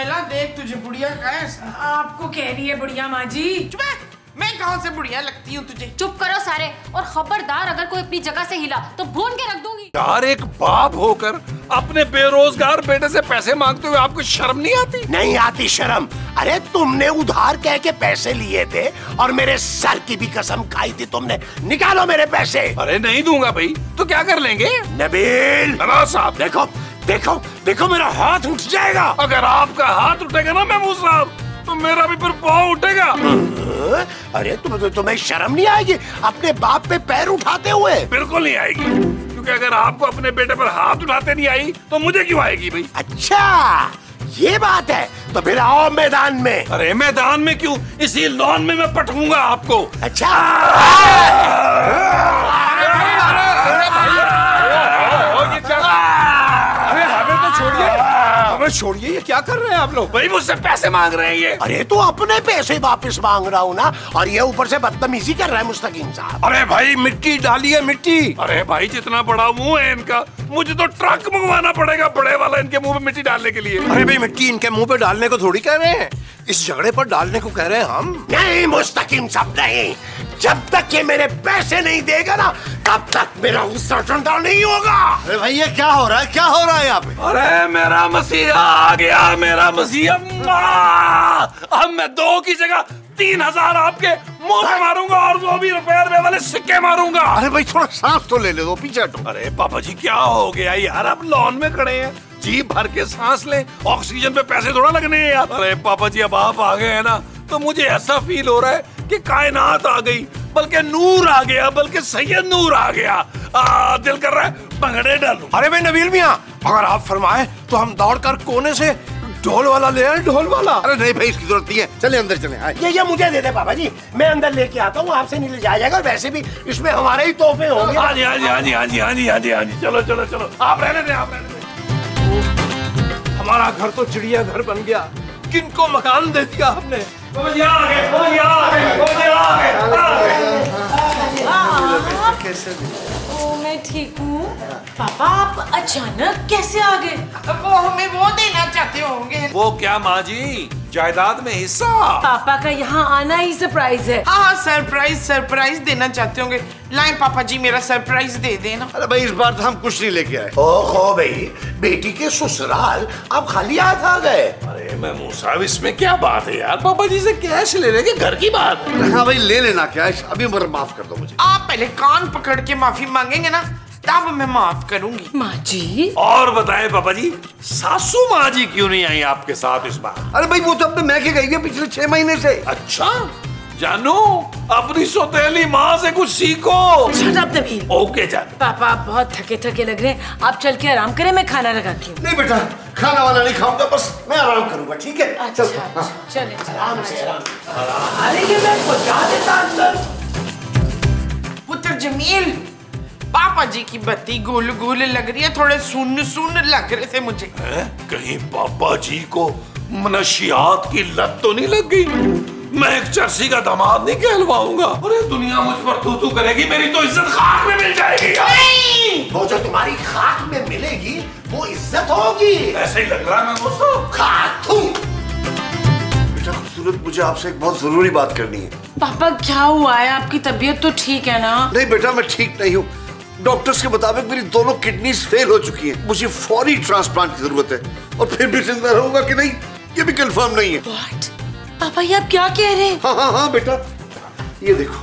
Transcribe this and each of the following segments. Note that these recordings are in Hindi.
सुहेला देख तुझे बुढ़िया कैसे। आपको कह रही है बुढ़िया माँ जी। चुप है, मैं कहाँ से बुढ़िया लगती हूँ तुझे। चुप करो सारे, और खबरदार अगर कोई अपनी जगह से हिला तो भून के रख दूंगी। यार एक बाप होकर अपने बेरोजगार बेटे से पैसे मांगते हुए आपको शर्म नहीं आती? नहीं आती शर्म। अरे तुमने उधार कह के पैसे लिए थे और मेरे सर की भी कसम खाई थी तुमने। निकालो मेरे पैसे। अरे नहीं दूंगा भाई, तो क्या कर लेंगे? नबील नवाज साहब देखो देखो देखो, मेरा हाथ उठ जाएगा। अगर आपका हाथ उठेगा ना महमूद साहब, तो मेरा भी फिर पाँव उठेगा। अरे तुम्हें शर्म नहीं आएगी अपने बाप पे पैर उठाते हुए? बिल्कुल नहीं आएगी, क्योंकि अगर आपको अपने बेटे पर हाथ उठाते नहीं आई तो मुझे क्यों आएगी भाई? अच्छा ये बात है, तो फिर आओ मैदान में। अरे मैदान में क्यों, इसी लॉन में मैं पटकूंगा आपको। अच्छा छोड़िए, ये क्या कर रहे हैं आप लोग? भाई मुझसे पैसे मांग रहे हैं ये। अरे तो अपने पैसे वापस मांग रहा हूँ ना, और ये ऊपर से बदतमीजी कर रहा है मुस्तकीम साहब। अरे भाई मिट्टी डालिए मिट्टी। अरे भाई जितना बड़ा मुंह है इनका, मुझे तो ट्रक मंगवाना पड़ेगा बड़े वाला इनके मुंह में मिट्टी डालने के लिए। अरे भाई मिट्टी इनके मुंह पे डालने को थोड़ी कह रहे हैं, इस झगड़े पर डालने को कह रहे हैं हम। नहीं मुस्तकीम साहब नहीं, जब तक ये मेरे पैसे नहीं देगा ना तब तक मेरा गुस्सा ठंडा नहीं होगा। अरे भाई ये क्या हो रहा है, क्या हो रहा है यहाँ पे? अरे मेरा मसीहा आ गया, मेरा मसीहा। अब मैं 2 की जगह 3000 आपके मुंह पे मारूंगा, और वो भी रुपए वाले सिक्के मारूंगा। अरे भाई थोड़ा सांस तो ले दो, पीछे हटो। अरे पापा जी क्या हो गया यार, आप लॉन में खड़े हैं, जी भर के सांस लें, ऑक्सीजन पे पैसे थोड़ा लगने हैं यार। अरे पापा जी अब आप आ गए हैं ना, तो मुझे ऐसा फील हो रहा है कि कायनात आ गई, बल्कि नूर आ गया, बल्कि सैयद नूर आ गया। दिल कर रहा है भंगड़े डालूं। अरे भाई नबील मियाँ, अगर आप फरमाए तो हम दौड़कर कोने से ढोल वाला ले आए, ढोल वाला। अरे नहीं भाई इसकी जरूरत नहीं है, चले अंदर चले। ये मुझे दे दे पापा जी, मैं अंदर लेके आता हूँ, आपसे नहीं ले जाया जाएगा। वैसे भी इसमें हमारे ही तोहफे होंगे। हाँ जी हाँ जी हाँ जी हाँ जी हाँ जी हाँ जी हाँ जी, चलो चलो चलो, आप रहने दें, आप रहने दें। हमारा घर तो चिड़िया घर बन गया, किनको मकान दे दिया हमने। कैसे? ओ मैं ठीक हूँ। पापा आप अचानक कैसे आ गए? वो हमें वो देना चाहते होंगे। वो क्या माँ जी, जायदाद में हिस्सा? पापा का यहाँ आना ही सरप्राइज है। हाँ सरप्राइज देना चाहते होंगे। लाएं पापा जी मेरा सरप्राइज दे देना। अरे भाई इस बार तो हम कुछ नहीं लेके आए। ओहो भाई, बेटी के ससुराल आप खाली हाथ आ गए। अरे महमूद साहब इसमें क्या बात है यार, पापा जी से कैश लेने के घर की बात है। हाँ भाई ले लेना कैश, अभी मगर माफ कर दो मुझे। आप पहले कान पकड़ के माफी मांगेंगे ना, तब मैं माफ करूंगी। माँ जी और बताएं पापा जी, सासू माँ जी क्यों नहीं आई आपके साथ इस बार? अरे भाई वो तो अपने मैके गई है पिछले 6 महीने से। अच्छा जानू, अपनी सौतेली माँ से कुछ सीखो। Shut up Nabeel. ओके जानू। पापा आप बहुत थके थके लग रहे हैं, आप चल के आराम करें, मैं खाना लगाती हूँ। नहीं बेटा, खाना वाला नहीं खाऊंगा, बस मैं आराम करूंगा, ठीक है? अच्छा चले अरे ये मैं पहुंचा देता अंदर। पुत्र जमील, पापा जी की बत्ती गुल गुल लग रही है, थोड़े सुन सुन लग रहे थे मुझे। कहीं पापा जी को मनशियात की लत तो नहीं लग गई? मैं एक चर्सी का दामाद नहीं कहलवाऊंगा। अरे दुनिया मुझ पर तू करेगी, मेरी तो इज्जत खाक में मिल जाएगी। नहीं, वो जो तुम्हारी खाक में मिलेगी वो इज्जत होगी। ऐसे ही लग रहा है मैं मुझसे। खाक तू। बेटा खूबसूरत, मुझे आपसे एक बहुत जरूरी बात करनी है। पापा क्या हुआ है, आपकी तबीयत तो ठीक है ना? नहीं बेटा मैं ठीक नहीं हूँ, डॉक्टर्स के मुताबिक मेरी दोनों किडनीज फेल हो चुकी हैं, मुझे फौरी ट्रांसप्लांट की जरूरत है। और फिर भी जिंदा रहूंगा कि नहीं ये भी कंफर्म नहीं है। What? पापा ये आप क्या कह रहे हैं? हाँ बेटा, ये देखो।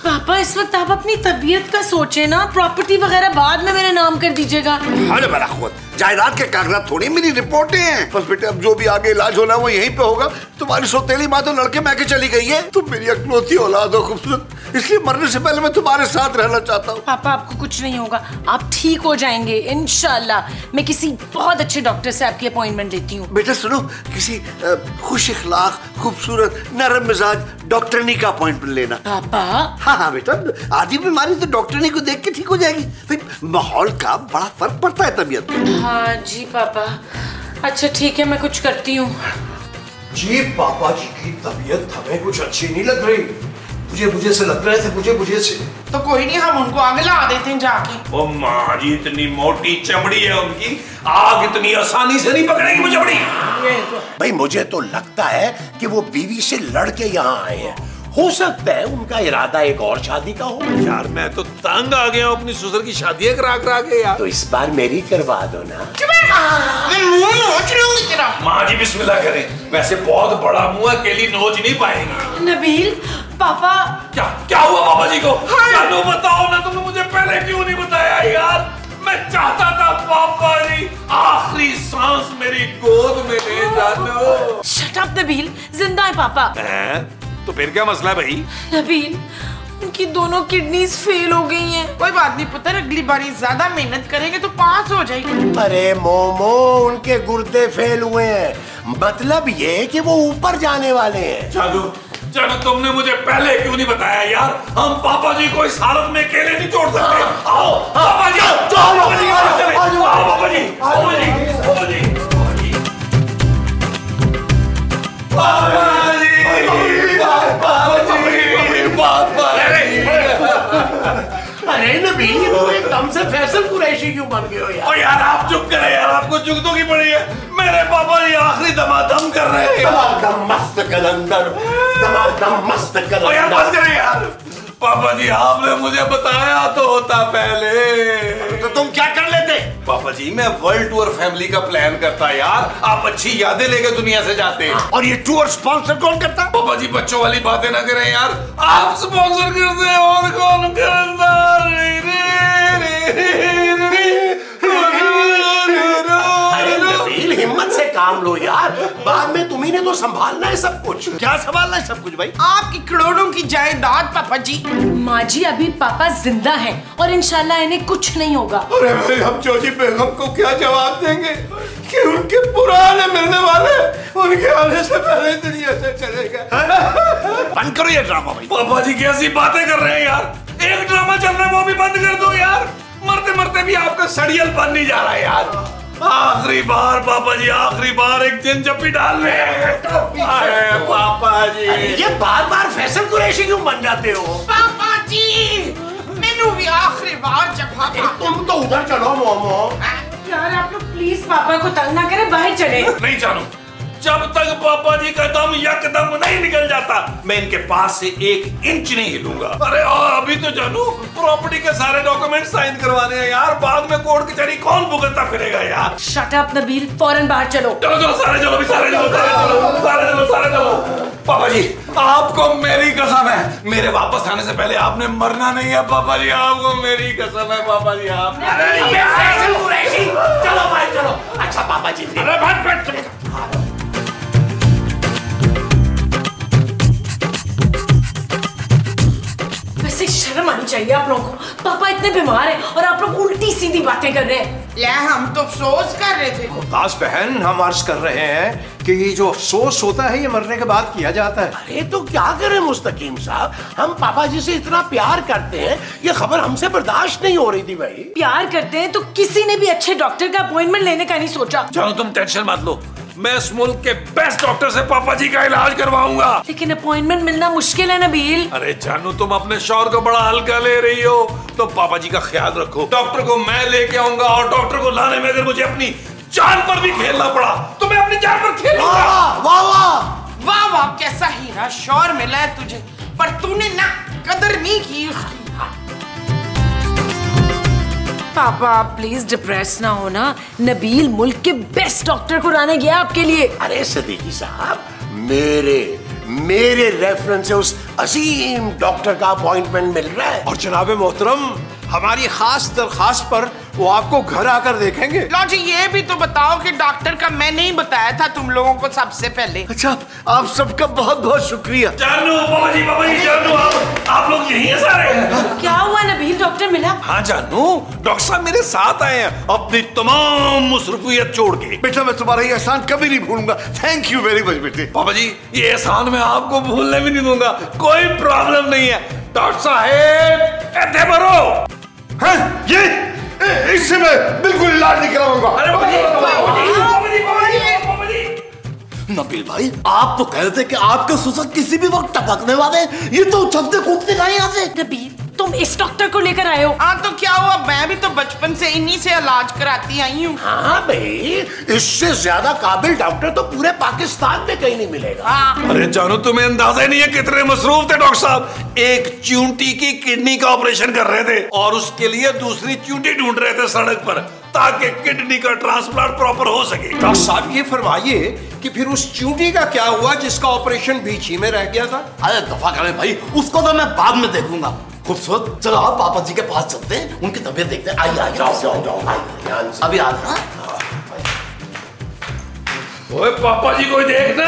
पापा इस वक्त आप अपनी तबीयत का सोचे ना, प्रॉपर्टी वगैरह बाद में मेरे नाम कर दीजिएगा। अरे बड़ा खुद, जायदाद के कागजात थोड़ी, मेरी रिपोर्टें हैं। बस बेटे अब जो भी आगे इलाज होना है वो यहीं पे होगा। तुम्हारी सौतेली माँ तो लड़के मैके चली गई है, तुम मेरी अकलौती औलाद हो खूबसूरत, इसलिए मरने से पहले मैं तुम्हारे साथ रहना चाहता हूँ। पापा आपको कुछ नहीं होगा, आप ठीक हो जाएंगे इंशाल्लाह। मैं किसी बहुत अच्छे डॉक्टर से आपकी अपॉइंटमेंट लेती हूँ। बेटा सुनो, किसी खुश इखलाक, खूबसूरत, नरम मिजाज डॉक्टरनी का अपॉइंटमेंट लेना। पापा हाँ बेटा, आधी बीमारी तो डॉक्टरनी को देख के ठीक हो जाएगी। भाई माहौल का बड़ा फर्क पड़ता है तबीयत में। हाँ जी पापा, अच्छा ठीक है मैं कुछ करती हूँ। जी पापा जी की तबीयत हमें कुछ अच्छी नहीं लग रही, मुझे से लग रहे थे, मुझे से तो कोई नहीं, हम उनको आग ला देते हैं जाके। ओ माँ जी, इतनी मोटी चमड़ी है उनकी, आग इतनी आसानी से नहीं पकड़ेगी वो चमड़ी। भाई मुझे तो लगता है कि वो बीवी से लड़के यहाँ आए हैं। हो सकता है उनका इरादा एक और शादी का हो। यार मैं तो तंग आ गया हूँ अपनी ससुर की शादियां करा के यार। तो इस बार मेरी करवा दो ना। माँ जी बिस्मिल्लाह करें, वैसे बहुत बड़ा मुंह अकेली नोच नहीं पाएंगी। नबील पापा। क्या हुआ पापा जी को? जानू बताओ ना, तुमने मुझे पहले क्यों नहीं बताया यार? मैं चाहता था पापा जी आखिरी सांस मेरी गोद में ले जानो। शट अप नबील, जिंदा है पापा। तो फिर क्या मसला है भाई? नबील, उनकी दोनों किडनीज फेल हो गई हैं। कोई बात नहीं पुत्र, अगली बारी ज्यादा मेहनत करेंगे तो पास हो जाएगी। अरे मोमो, उनके गुर्दे फेल हुए हैं, मतलब ये कि वो ऊपर जाने वाले हैं। जानू तुमने मुझे पहले क्यों नहीं बताया यार? हम पापा जी को इस हालत में अकेले नहीं छोड़ सकते। आओ पापा जी, अरे नबील, वो एकदम से फैसल कुरैशी क्यों बन गए हो यार? यार आप चुप करें यार, आपको जुगतों की पड़ी है। मेरे पापा जी आखिरी दमादम कर रहे हैं। दमादम मस्त कलंदर, दमादम मस्त कलंदर। यार बस करें यार। पापा जी आपने मुझे बताया तो होता पहले। तो तुम क्या कर लेते? पापा जी मैं वर्ल्ड टूर फैमिली का प्लान करता यार, आप अच्छी यादें लेके दुनिया से जाते हैं। और ये टूर स्पॉन्सर कौन करता? पापा जी बच्चों वाली बातें ना करें यार, आप स्पॉन्सर करते हैं और कौन करता? हिम्मत से काम लो यार, बाद में तुम्ही ने तो संभालना है सब कुछ। क्या संभालना है सब कुछ भाई? आपकी करोड़ों की जायदाद पापा जी। माँ जी अभी पापा जिंदा हैं और इंशाल्लाह इन्हें कुछ नहीं होगा। अरे भाई हम जोजी बेगम को क्या जवाब देंगे कि उनके पुराने मिलने वाले उनके आने से पहले दुनिया से चले गए। बंद करो ये ड्रामा भाई। पापा जी कैसी बातें कर रहे हैं यार? एक ड्रामा चल रहा है वो भी बंद कर दो यार। मरते मरते भी आपका सड़ियल बन नहीं जा रहा है यार। आखिरी बार पापा जी, आखिरी बार एक दिन जप्पी डाल ले। अरे पापा जी, ये बार बार फैसल कुरैशी क्यों बन जाते हो? पापा जी मैनू भी आखिरी बार जब तुम तो उधर चलो मोमो। यार आप लोग प्लीज पापा को तंग ना करें, बाहर चले। नहीं जानू, जब तक पापा जी का दम यकदम नहीं निकल जाता मैं इनके पास से 1 इंच नहीं हिलूंगा। अरे अभी तो जानू प्रॉपर्टी के सारे डॉक्यूमेंट साइन करवाने हैं यार, बाद में कोर्ट कचहरी कौन भुगतना फिरेगा यार? शट अप नबील, फौरन बाहर चलो। चलो सारे चलो, सारे चलो। पापा जी आपको मेरी कसम है, मेरे वापस आने से पहले आपने मरना नहीं है। पापा जी आपको मेरी कसम है। पापा जी आप चलो भाई चलो। अच्छा पापा जी, वैसे शर्म आनी चाहिए आप लोगों को। पापा इतने बीमार हैं और आप लोग उल्टी सीधी बातें कर रहे हैं। हम तो अफसोस कर रहे थे। दास बहन, हम अर्ज कर रहे हैं कि ये जो अफसोस होता है ये मरने के बाद किया जाता है। अरे तो क्या करें मुस्तकीम साहब, हम पापा जी से इतना प्यार करते हैं, ये खबर हमसे बर्दाश्त नहीं हो रही थी भाई। प्यार करते हैं तो किसी ने भी अच्छे डॉक्टर का अपॉइंटमेंट लेने का नहीं सोचा। चलो तुम टेंशन मत लो, मैं इस मुल्क के बेस्ट डॉक्टर से पापा जी का इलाज करवाऊंगा। लेकिन अपॉइंटमेंट मिलना मुश्किल है नबील। अरे जानू तुम अपने शौहर को बड़ा हल्का ले रही हो, तो पापा जी का ख्याल रखो। डॉक्टर को मैं लेके आऊंगा और डॉक्टर को लाने में अगर मुझे अपनी जान पर भी खेलना पड़ा तो मैं अपनी जान पर खेलूंगा। वाह वाह वाह वाह, कैसा हीरा शौहर मिला है तुझे, पर तूने ना कदर नहीं की उसकी। पापा प्लीज डिप्रेस ना होना, नबील मुल्क के बेस्ट डॉक्टर को लाने गया आपके लिए। अरे सदीकी साहब, मेरे रेफरेंस से उस अजीम डॉक्टर का अपॉइंटमेंट मिल रहा है। और जनाबे मोहतरम, हमारी खास दरखास्त पर वो आपको घर आकर देखेंगे। लो जी ये भी तो बताओ कि डॉक्टर का मैं नहीं बताया था तुम लोगों को सबसे पहले। अच्छा, आप सबका बहुत बहुत शुक्रिया। जानू पापा जी जानू आप लोग यही हैं सारे? क्या हुआ नबील, डॉक्टर मिला? हाँ जानू, डॉक्टर साहब मेरे साथ आए हैं अपनी तमाम मुसरूफियत छोड़ के। बेटा मैं तुम्हारा ये एहसान कभी नहीं भूलूंगा। थैंक यू वेरी मच बेटे। पापा जी ये एहसान मैं आपको भूलने भी नहीं दूंगा, कोई प्रॉब्लम नहीं है। डॉक्टर साहेब ऐसे भरो। हाँ, ये इससे मैं बिल्कुल इलाज नहीं कराऊंगा। नबील भाई, आप तो कह रहे थे कि आपके ससुर किसी भी वक्त टपकने वाले, ये तो छपते कूदते गए यहाँ से। नबील तुम इस डॉक्टर को लेकर आए हो? हाँ तो क्या हुआ, मैं भी तो बचपन से इन्हीं से इलाज कराती आई हूँ। हाँ भाई, इससे ज्यादा काबिल डॉक्टर तो पूरे पाकिस्तान में कहीं नहीं मिलेगा। हाँ। अरे जानू, तुम्हें अंदाजा ही नहीं है कितने मसरूफ थे डॉक्टर साहब। एक चूंटी की किडनी का ऑपरेशन कर रहे थे और उसके लिए दूसरी चूंटी ढूंढ रहे थे सड़क पर, ताकि किडनी का ट्रांसप्लांट प्रॉपर हो सके। डॉक्टर साहब ये फरमाइए कि फिर उस चूंटी का क्या हुआ जिसका ऑपरेशन बीच ही में रह गया था? अरे दफा करें भाई, उसको तो मैं बाद में देखूंगा। खूबसूरत, चलो आप पापा जी के पास चलते हैं, उनकी तबीयत देखते हैं। आइए आइए, जाओ अभी आ रहा। ओए पापा जी को देखना।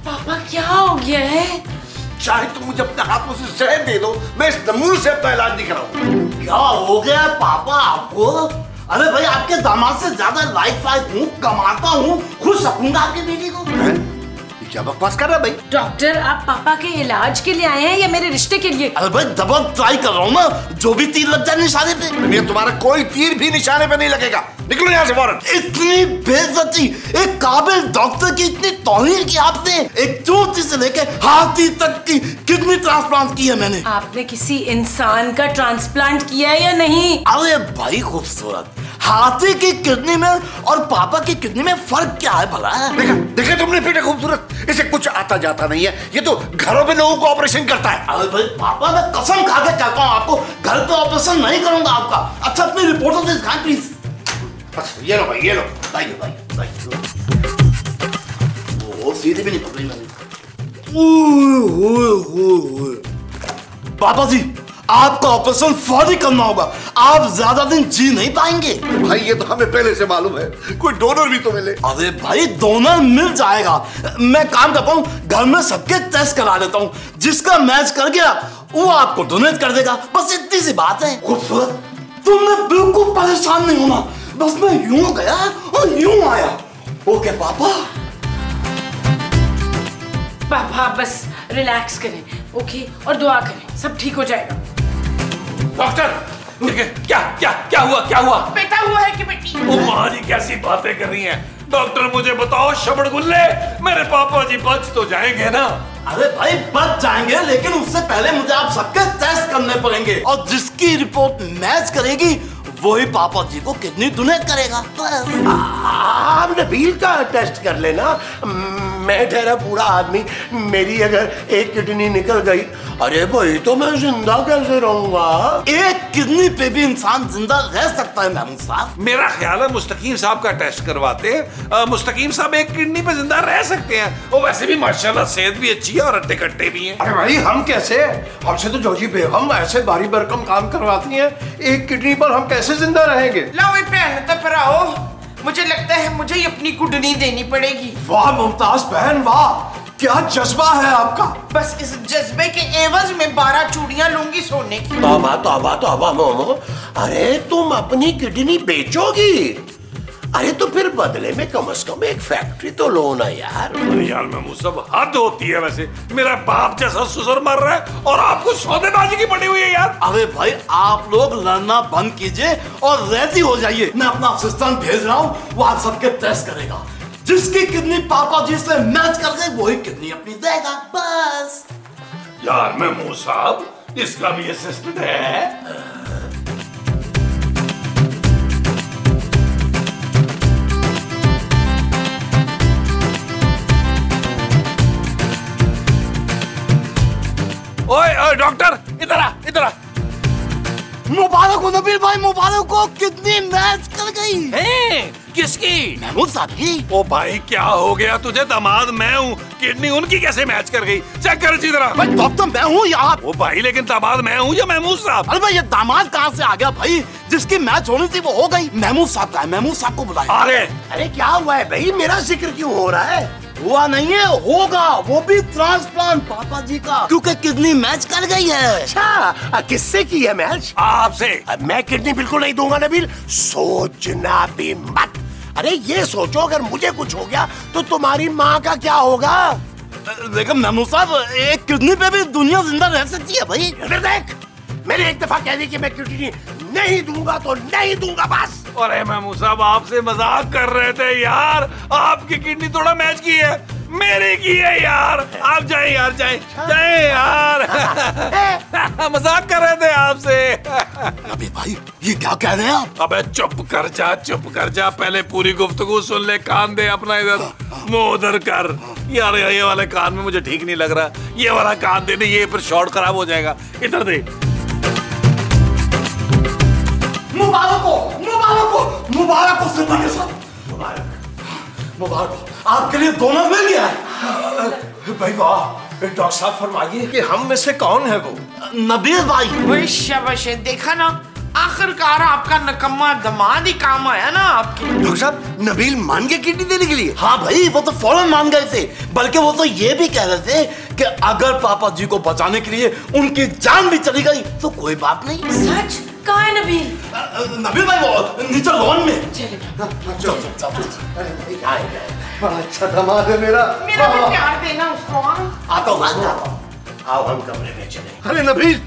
पापा क्या हो गया है? चाहे तुम मुझे अपने हाथों से शहद दे दो, मैं इस नमूने से अपना इलाज नहीं कराऊं। क्या हो गया पापा आपको? अरे भाई, आपके दामाद से ज्यादा लाइफ हूँ, कमाता हूँ, खुश रखूंगा आपकी बेटी को। क्या बकवास कर रहा है भाई? डॉक्टर, आप पापा के इलाज के लिए आए हैं या मेरे रिश्ते के लिए? अरे भाई डबल ट्राई कर रहा हूँ ना, जो भी तीर लग जाए निशाने पे। तुम्हारा कोई तीर भी निशाने पे नहीं लगेगा। निकलो यहाँ से फौरन। इतनी बेइज्जती, एक काबिल डॉक्टर की इतनी तौहीन की आपने। एक चूंटी से लेके हाथी तक की किडनी ट्रांसप्लांट की है मैंने। आपने किसी इंसान का ट्रांसप्लांट किया है या नहीं? अरे भाई खूबसूरत, हाथी की किडनी में और पापा की किडनी में फर्क क्या है भला? देखा देखा तुमने बेटा खूबसूरत, इसे कुछ आता जाता नहीं है, ये तो घरों में लोगों को ऑपरेशन करता है। अरे भाई पापा, मैं कसम खा के कहता हूँ आपको, घर पे ऑपरेशन नहीं करूंगा आपका। अच्छा अपनी रिपोर्टों से दिखाएं प्लीज। अच्छा ये लो भाई, ये लो। लाइए भाई। वो सीधी भी नहीं पकड़ी मैंने। पापा जी, आपका ऑपरेशन फौरी करना होगा, आप ज्यादा दिन जी नहीं पाएंगे। भाई ये तो हमें पहले से मालूम है, कोई डोनर भी तो मिले। अरे भाई डोनर मिल जाएगा, मैं काम करता हूँ, घर में सबके टेस्ट करा लेता हूँ, जिसका मैच कर गया वो आपको डोनेट कर देगा, बस इतनी सी बात है। खूबसूरत, तुमने बिल्कुल परेशान नहीं होना, बस मैं यूं गया और यूं आया। ओके पापा? पापा बस रिलैक्स करें, ओके, और दुआ करें, सब ठीक हो जाएगा। डॉक्टर, क्या क्या क्या हुआ, क्या हुआ? बेटा हुआ है कि बेटी? ओ माँ जी, कैसी बातें कर रही हैं? डॉक्टर मुझे बताओ, शबड़ गुल्ले, मेरे पापा जी बच तो जाएंगे ना? अरे भाई बच जाएंगे, लेकिन उससे पहले मुझे आप सबके टेस्ट करने पड़ेंगे, और जिसकी रिपोर्ट मैच करेगी वही पापा जी को किडनी डोनेट करेगा। आप नबील का टेस्ट कर लेना। मैं ठहरा बूढ़ा आदमी, मेरी अगर एक किडनी निकल गई, अरे भाई तो मैं जिंदा कैसे रहूंगा? एक किडनी पे भी इंसान जिंदा रह सकता है महमूद साहब। मेरा ख्याल है मुस्तकीम साहब का टेस्ट करवाते हैं। मुस्तकीम साहब एक किडनी पे जिंदा रह सकते हैं, और वैसे भी माशाल्लाह सेहत भी अच्छी है और अट्टे कट्टे भी हैं। अरे भाई हम कैसे? हमसे तो जोजी बेगम ऐसे बारी बरकम काम करवाती हैं, एक किडनी पर हम कैसे जिंदा रहेंगे? लाओ ये पेन तो पराओ, मुझे लगता है मुझे ही अपनी किडनी देनी पड़ेगी। वाह मुमताज बहन, वाह क्या जज्बा है आपका। बस इस जज्बे के एवज में 12 चूड़ियां लूंगी सोने की। तौबा तौबा तौबा मोमो, अरे तुम अपनी किडनी बेचोगी? अरे तो फिर बदले में कम से कम एक फैक्ट्री तो लो ना यार। यार महमूद साहब, हद होती है वैसे। मेरा बाप जैसा ससुर मर रहा है और आपको सौदेबाजी की पड़ी हुई है यार। अरे भाई आप लोग लड़ना बंद कीजिए और रेडी हो जाइए, मैं अपना असिस्टेंट भेज रहा हूँ, वो आप सबके टेस्ट करेगा, जिसकी किडनी पापा जी से मैच कर गई वही किडनी अपनी देगा, बस। यार महमूद साहब, इसका भी असिस्टेंट है? ओए डॉक्टर, इधर आ, इधर आ। मुबारक हो नबील भाई, मुबारक हो, किडनी मैच कर गई। किसकी? महमूद साहब की। ओ भाई क्या हो गया तुझे? दामाद मैं हूँ, किडनी उनकी कैसे मैच कर गई? चेक कर अच्छी तरह। भाई डॉक्टर मैं हूँ यहाँ। ओ भाई लेकिन दामाद मैं हूँ या महमूद साहब? अरे भाई ये दामाद कहाँ से आ गया भाई? जिसकी मैच होनी थी वो हो गई। महमूद साहब का है, महमूद साहब को बुलाए। अरे क्या हुआ है भाई, मेरा जिक्र क्यों हो रहा है? हुआ नहीं है, होगा, वो भी ट्रांसप्लांट पापा जी का, क्योंकि किडनी मैच कर गई है। अच्छा किससे की है मैच? आपसे। मैं किडनी बिल्कुल नहीं दूंगा नबील, सोचना भी मत। अरे ये सोचो अगर मुझे कुछ हो गया तो तुम्हारी माँ का क्या होगा? लेकिन महमूद साहब एक किडनी पे भी दुनिया जिंदा रह सकती है भाई। इधर देख, मैंने एक दफा कह दी कि मैं किडनी नहीं दूंगा तो नहीं दूंगा बस। अरे महमूद साहब आपसे मजाक कर रहे थे यार, आपकी किडनी थोड़ा मैच की है, मेरी की है यार। आप जाएं यार, जाएं यार। मजाक कर रहे थे आपसे। अबे भाई ये क्या कह रहे हैं आप? अबे चुप कर जा, पहले पूरी गुफ्तगू सुन ले, कान दे अपना इधर, मुंह उधर कर। यार ये वाले कान में मुझे ठीक नहीं लग रहा, ये वाला कान दे दे, ये फिर शॉर्ट खराब हो जाएगा, इधर दे। मुबारक हो सिद्दीकी साहब, मुबारक हो, आपके लिए दोनों मिल गया है। भाई वाह, डॉक्टर साहब फरमाइए कि हम में से कौन है वो? नबील भाई। वही शाबाश है, देखा ना, आखिरकार आपका नकम्मा दामाद ही काम आया ना आपके। डॉक्टर साहब नबील मान गया किडनी देने के लिए? हाँ भाई, वो तो फौरन मान गए थे, बल्कि वो तो ये भी कह रहे थे कि अगर पापा जी को बचाने के लिए उनकी जान भी चली गई तो कोई बात नहीं। सच? कहाँ है नबील? नबील भाई वो नीचे लॉन में। बड़ा अच्छा दामाद है मेरा भी प्यार देना उसको। आता हूँ। आओ हम कमरे में चले। अरे नबील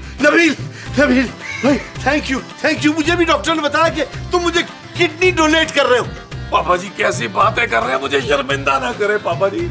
भाई थैंक यू। मुझे भी डॉक्टर ने बताया कि तुम मुझे किडनी डोनेट कर रहे हो। पापा जी कैसी बातें कर रहे हैं, मुझे शर्मिंदा ना करे पापा जी।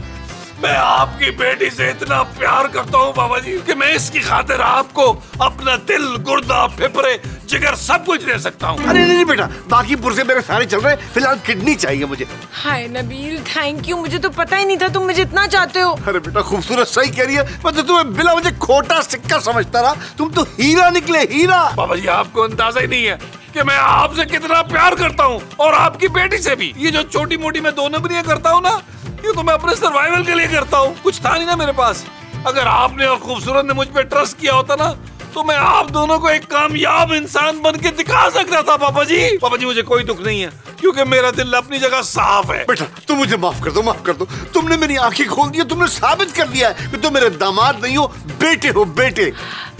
मैं आपकी बेटी से इतना प्यार करता हूँ पापा जी कि मैं इसकी खातिर आपको अपना दिल, गुर्दा, फेफड़े, जिगर सब कुछ दे सकता हूँ। अरे नहीं बेटा, बाकी पुरसे मेरे सारे चल रहे, फिलहाल किडनी चाहिए मुझे। हाय नबील, थैंक यू, मुझे तो पता ही नहीं था तुम मुझे इतना चाहते हो। अरे बेटा खूबसूरत सही कह रही है, मैं तो तुम्हें बिना मुझे खोटा सिक्का समझता रहा, तुम तो हीरा निकले, हीरा। पापा जी आपको अंदाजा ही नहीं है कि मैं आपसे कितना प्यार करता हूँ, और आपकी बेटी से भी। ये जो छोटी मोटी मैं 2 नंबरियां करता हूँ ना, ये तो मैं अपने सर्वाइवल के लिए करता हूँ, कुछ था नहीं ना मेरे पास। अगर आपने और खूबसूरत ने मुझ पे ट्रस्ट किया होता ना, तो मैं आप दोनों को एक कामयाब इंसान बन के दिखा सकता था पापा जी। पापा जी मुझे कोई दुख नहीं है, क्योंकि मेरा दिल अपनी जगह साफ है। बेटा तुम मुझे माफ कर दो। तुमने मेरी आंखें खोल दी, तुमने साबित कर दिया है कि तुम मेरे दामाद नहीं हो, बेटे हो, बेटे।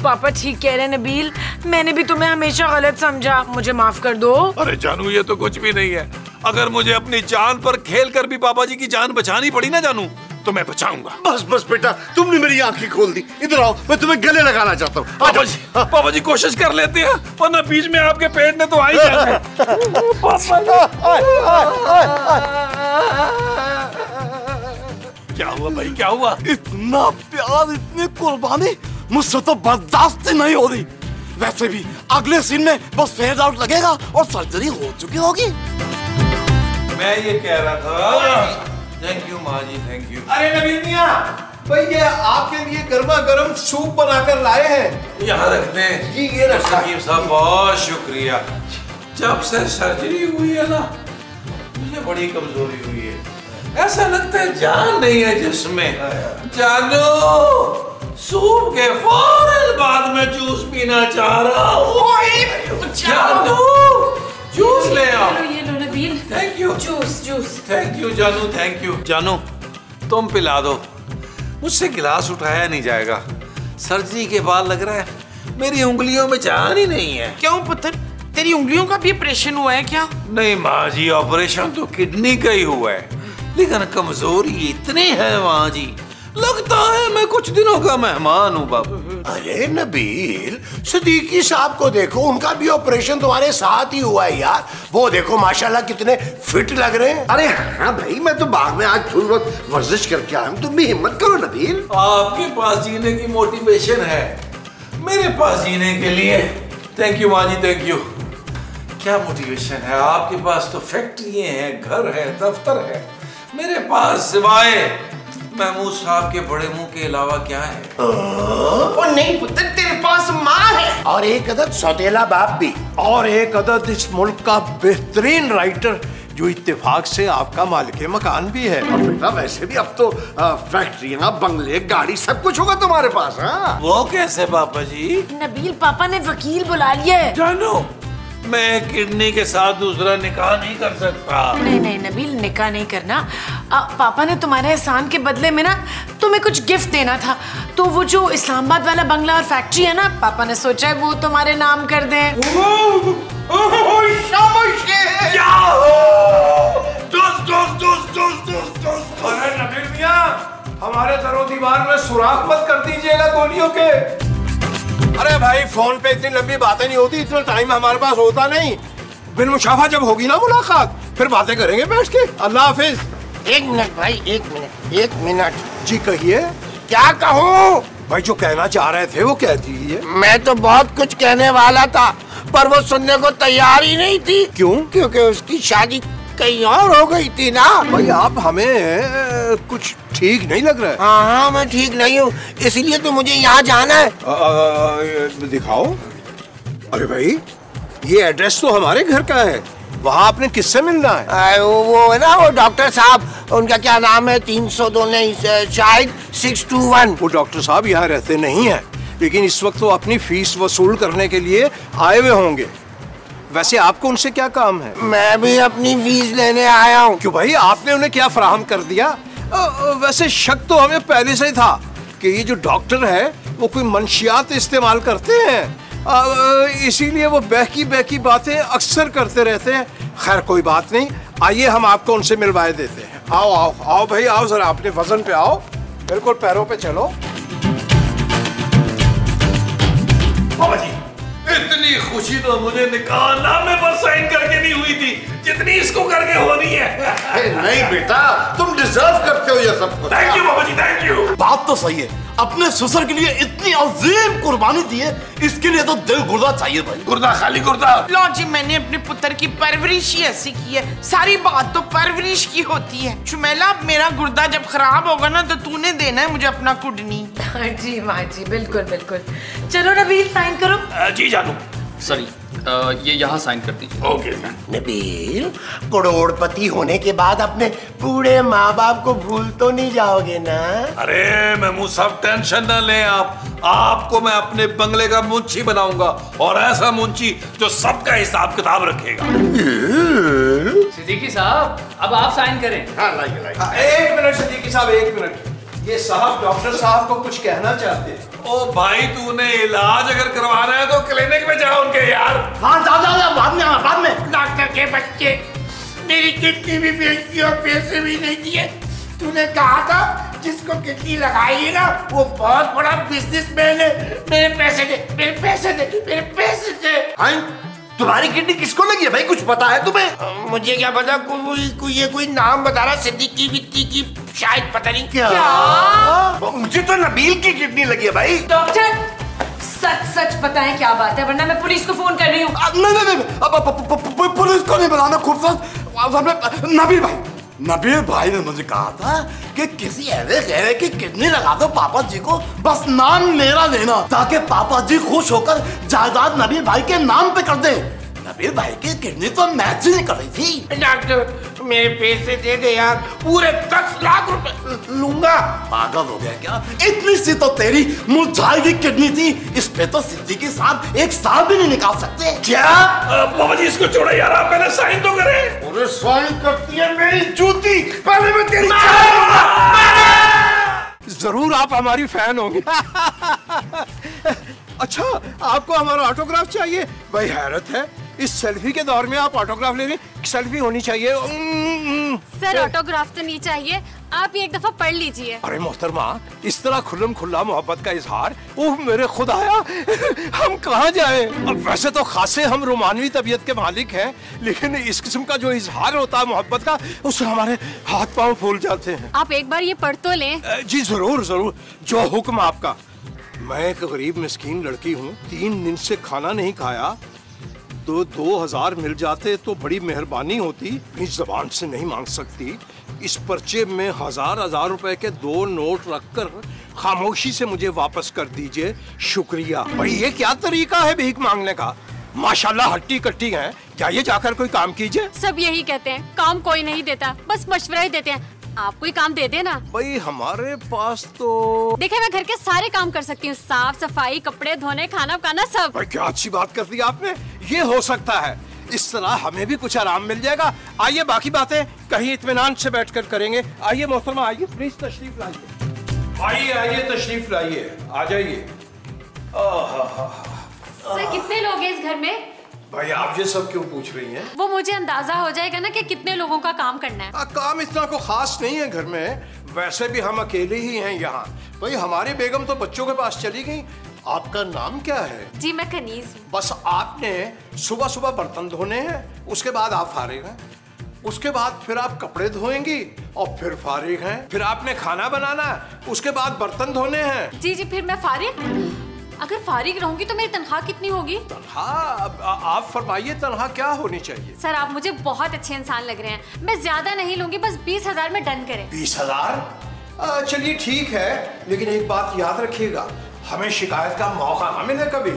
पापा ठीक कह रहे हैं नबील, मैंने भी तुम्हें हमेशा गलत समझा, मुझे माफ कर दो। अरे जानू ये तो कुछ भी नहीं है, अगर मुझे अपनी जान पर खेल कर भी पापा जी की जान बचानी पड़ी ना जानू, तो मैं बचाऊंगा। बस बेटा, तुमने मेरी आंखें खोल दी। इधर आओ, मैं तुम्हें गले लगाना चाहता हूँ। पापा जी कोशिश कर लेते हैं, वरना बीच में आपके पेट में तो आ ही जाएगा। क्या हुआ भाई, क्या हुआ? इतना प्यार, इतनी कुर्बानी मुझसे तो बर्दाश्त नहीं हो रही। वैसे भी अगले सीन में बस फेड आउट लगेगा और सर्जरी हो चुकी होगी। मैं ये कह रहा था, थैंक यू माँ जी, थैंक यू। अरे नबील मियां, भाई ये आपके लिए गर्मा गर्म सूप बनाकर लाए हैं। यहाँ रख दें। जी ये रखा। सकीब साहब बहुत शुक्रिया। जब से सर्जरी हुई है ना, मुझे बड़ी कमजोरी हुई है, ऐसा लगता है जान नहीं है जिसमें। जानो, सूप के फौरन बाद में जूस पीना चाह रहा हूँ। जानो, जूस ले आओ। ये लो Nabeel, thank you. Juice. Thank you जानू, थैंक यू। जानू तुम पिला दो, मुझसे गिलास उठाया नहीं जाएगा। सर्जरी के बाद लग रहा है मेरी उंगलियों में जान ही नहीं है। क्यों पुत्र, तेरी उंगलियों का भी ऑपरेशन हुआ है क्या? नहीं माँ जी, ऑपरेशन तो किडनी का ही हुआ है, लेकिन कमजोरी इतनी है माँ जी, लगता है मैं कुछ दिनों का मेहमान हूँ बाबू। अरे नबील, सिद्दीकी साहब को देखो, उनका भी ऑपरेशन तुम्हारे साथ ही हुआ है यार। वो देखो माशाल्लाह कितने फिट लग रहे हैं। अरे हाँ भाई, मैं तो बाग में आज थोड़ी बहुत वर्जिश करके आया हूँ, तुम भी हिम्मत करो नबील। आपके पास जीने की मोटिवेशन है, मेरे पास जीने के लिए थैंक यू माँ जी, थैंक यू। क्या मोटिवेशन है आपके पास? तो फैक्ट्रियाँ हैं, घर है, दफ्तर है, मेरे पास सिवाय महमूद साहब के बड़े मुंह के अलावा क्या है? और नहीं पुत्र, तेरे पास माँ है, और एक अदद सौतेला बाप भी, और एक अदद इस मुल्क का बेहतरीन राइटर जो इत्तेफाक से आपका मालिक मकान भी है। और बेटा वैसे भी अब तो फैक्ट्रियाँ, बंगले, गाड़ी सब कुछ होगा तुम्हारे पास। हाँ वो कैसे पापा जी? नबील पापा ने वकील बुला लिया है। जानो, मैं किडनी के साथ दूसरा निकाह नहीं कर सकता। नहीं नबील, निकाह नहीं करना। पापा ने तुम्हारे एहसान के बदले में ना तुम्हें कुछ गिफ्ट देना था, तो वो जो इस्लामाबाद वाला बंगला और फैक्ट्री है ना, पापा ने सोचा है वो तुम्हारे नाम कर दें। अरे नबील मियां, हमारे दरो दीवार में सुराख मत कर दीजिएगा गोलियों के। अरे भाई फोन पे इतनी लंबी बातें नहीं होती, इतना टाइम हमारे पास होता नहीं। बिन मुशाफा जब होगी ना मुलाकात फिर बातें करेंगे बैठ के। अल्लाह हाफिज। एक मिनट भाई, एक मिनट। जी कहिए। क्या कहूँ भाई? जो कहना चाह रहे थे वो कह दीजिए। मैं तो बहुत कुछ कहने वाला था पर वो सुनने को तैयार ही नहीं थी। क्यों? क्योंकि उसकी शादी कहीं और हो गई थी ना। भाई आप हमें कुछ ठीक नहीं लग रहा है। हाँ मैं ठीक नहीं हूँ, इसलिए तो मुझे यहाँ जाना है। दिखाओ। अरे भाई ये एड्रेस तो हमारे घर का है, वहाँ आपने किससे मिलना है? वो है ना वो डॉक्टर साहब, उनका क्या नाम है, 302 नहीं शायद 621। वो डॉक्टर साहब यहाँ रहते नहीं हैं, लेकिन इस वक्त वो अपनी फीस वसूल करने के लिए आए हुए होंगे। वैसे आपको उनसे क्या काम है? मैं भी अपनी फीस लेने आया हूँ। क्यों भाई, आपने उन्हें क्या फराहम कर दिया? वैसे शक तो हमें पहले से ही था कि ये जो डॉक्टर है वो कोई मंशियात इस्तेमाल करते हैं, इसीलिए वो बहकी बातें अक्सर करते रहते हैं। खैर कोई बात नहीं, आइए हम आपको उनसे मिलवाए देते हैं। आओ आओ आओ भाई आओ, जरा अपने वजन पे आओ, बिल्कुल पैरों पे चलो। बाबा जी, इतनी खुशी तो मुझे निकाहनामे पर साइन करके नहीं हुई थी जितनी इसको करके होनी है। नहीं बेटा, तुम डिजर्व करते हो ये सब कुछ। थैंक यू बाबा जी, थैंक यू। बात तो सही है, अपने ससुर के लिए इतनी अजीम कुर्बानी दी है, इसके लिए तो दिल गुर्दा चाहिए भाई। गुर्दा खाली गुर्दा। लो जी, मैंने अपने पुत्र की परवरिश ही ऐसी की है। सारी बात तो परवरिश की होती है। चुमेला, मेरा गुर्दा जब खराब होगा ना तो तूने देना है मुझे अपना कुडनी। जी माँ जी, बिल्कुल बिल्कुल। चलो नबील साइन करो। जी जानू। सॉरी, ये यहाँ साइन कर दीजिए। ओके। नबील, करोड़पति होने के बाद अपने बूढ़े माँ बाप को भूल तो नहीं जाओगे ना? अरे महमूद साहब टेंशन न लें आप, आपको मैं अपने बंगले का मुंशी बनाऊंगा, और ऐसा मुंशी जो सबका हिसाब किताब रखेगा। सिद्दीकी साहब, अब आप साइन करें। हाँ लाइए लाइए। एक मिनट सिद्दीकी साहब, एक मिनट। ये साहब डॉक्टर साहब को कुछ कहना चाहते हैं। ओ भाई, तूने इलाज अगर करवाना है तो क्लिनिक में जाओ उनके यार। हाँ जा बाद में आना, बाद में। डॉक्टर के बच्चे, मेरी किडनी भी बेची और पैसे भी नहीं दिए। तूने कहा था जिसको किडनी लगाई है ना वो बहुत बड़ा बिजनेसमैन है। मेरे पैसे दे, मेरे पैसे दे, मेरे पैसे दे। तुम्हारी किडनी किसको लगी है भाई, कुछ पता है तुम्हें? मुझे क्या पता, कोई नाम बता रहा, सिद्दीकी विद्दी की शायद, पता नहीं क्या। मुझे तो नबील की किडनी लगी है भाई। डॉक्टर, सच बताएं क्या बात है, वरना मैं पुलिस को फोन कर रही हूँ। नहीं, अब पुलिस को नहीं बुलाना। खूबसूरत नबील भाई ने मुझे कहा था कि किसी ऐसे गहरे की किडनी लगा दो पापा जी को, बस नाम मेरा लेना, ताकि पापा जी खुश होकर जायदाद नबील भाई के नाम पे कर दे। नबील भाई की किडनी तो मैच ही नहीं कर रही थी। डॉक्टर मेरे पैसे दे दे यार, पूरे 10 लाख रुपए लूंगा। पागल हो गया क्या? इतनी सी तो तेरी मुरझाई हुई किडनी थी, इस पे तो सिद्दीकी साहब 1 साल भी नहीं निकाल सकते। क्या? बाबा जी इसको छोड़ो यार, आप पहले साइन तो करें। अरे साइन करती है मेरी जूती, पहले मैं तेरी जरूर आप हमारी फैन होंगे। अच्छा, आपको हमारा ऑटोग्राफ चाहिए? भाई हैरत है, इस सेल्फी के दौर में आप ऑटोग्राफ ले रहे हैं। सेल्फी होनी चाहिए। सर ऑटोग्राफ तो नहीं चाहिए, आप ये एक दफा पढ़ लीजिए। अरे मोहतरमा, इस तरह खुल्लम खुल्ला मोहब्बत का इजहार, ओह मेरे खुदाया, हम कहाँ जाए? अब वैसे तो खासे हम रोमानवी तबीयत के मालिक हैं, लेकिन इस किस्म का जो इजहार होता है मोहब्बत का, उससे हमारे हाथ पांव फूल जाते हैं। आप एक बार ये पढ़ तो लें। जी जरूर जरूर, जो हुक्म आपका। मैं एक गरीब मिस्कीन लड़की हूँ, 3 दिन से खाना नहीं खाया, तो 2000 मिल जाते तो बड़ी मेहरबानी होती। अपनी जबान से नहीं मांग सकती। इस पर्चे में हजार रुपए के 2 नोट रखकर खामोशी से मुझे वापस कर दीजिए, शुक्रिया। भाई ये क्या तरीका है भीख मांगने का? माशाल्लाह हट्टी कट्टी हैं। जाइए जाकर कोई काम कीजिए। सब यही कहते हैं, काम कोई नहीं देता, बस मशवरा ही देते हैं। आप कोई काम दे देना। भाई हमारे पास तो देखिए, मैं घर के सारे काम कर सकती हूँ, साफ सफाई, कपड़े धोने, खाना पकाना, सब। भाई क्या अच्छी बात कर दी आपने। ये हो सकता है, इस तरह हमें भी कुछ आराम मिल जाएगा। आइए बाकी बातें कहीं इत्मीनान से बैठकर करेंगे। आइए मोहतरमा, आइए प्लीज तशरीफ लाइए। आइए तशरीफ लाइए, आ जाइए। सर कितने लोग हैं इस घर में? भाई आप ये सब क्यों पूछ रही हैं? वो मुझे अंदाजा हो जाएगा ना कि कितने लोगों का काम करना है। काम इतना को खास नहीं है घर में, वैसे भी हम अकेले ही हैं यहाँ। भाई हमारी बेगम तो बच्चों के पास चली गई, आपका नाम क्या है? जी मैं कनीज हूँ। बस आपने सुबह सुबह बर्तन धोने हैं, उसके बाद आप फारिग हैं, उसके बाद फिर आप कपड़े धोएंगी और फिर फारिग हैं, फिर आपने खाना बनाना है, उसके बाद बर्तन धोने हैं। जी फिर मैं फारिग? अगर फारिग रहूंगी तो मेरी तनख्वाह कितनी होगी? तनख्वाह आप फरमाइए, तनख्वाह क्या होनी चाहिए? सर आप मुझे बहुत अच्छे इंसान लग रहे हैं, मैं ज्यादा नहीं लूंगी, बस 20,000 में डन करें। 20,000? चलिए ठीक है, लेकिन एक बात याद रखिएगा, हमें शिकायत का मौका ना मिले कभी।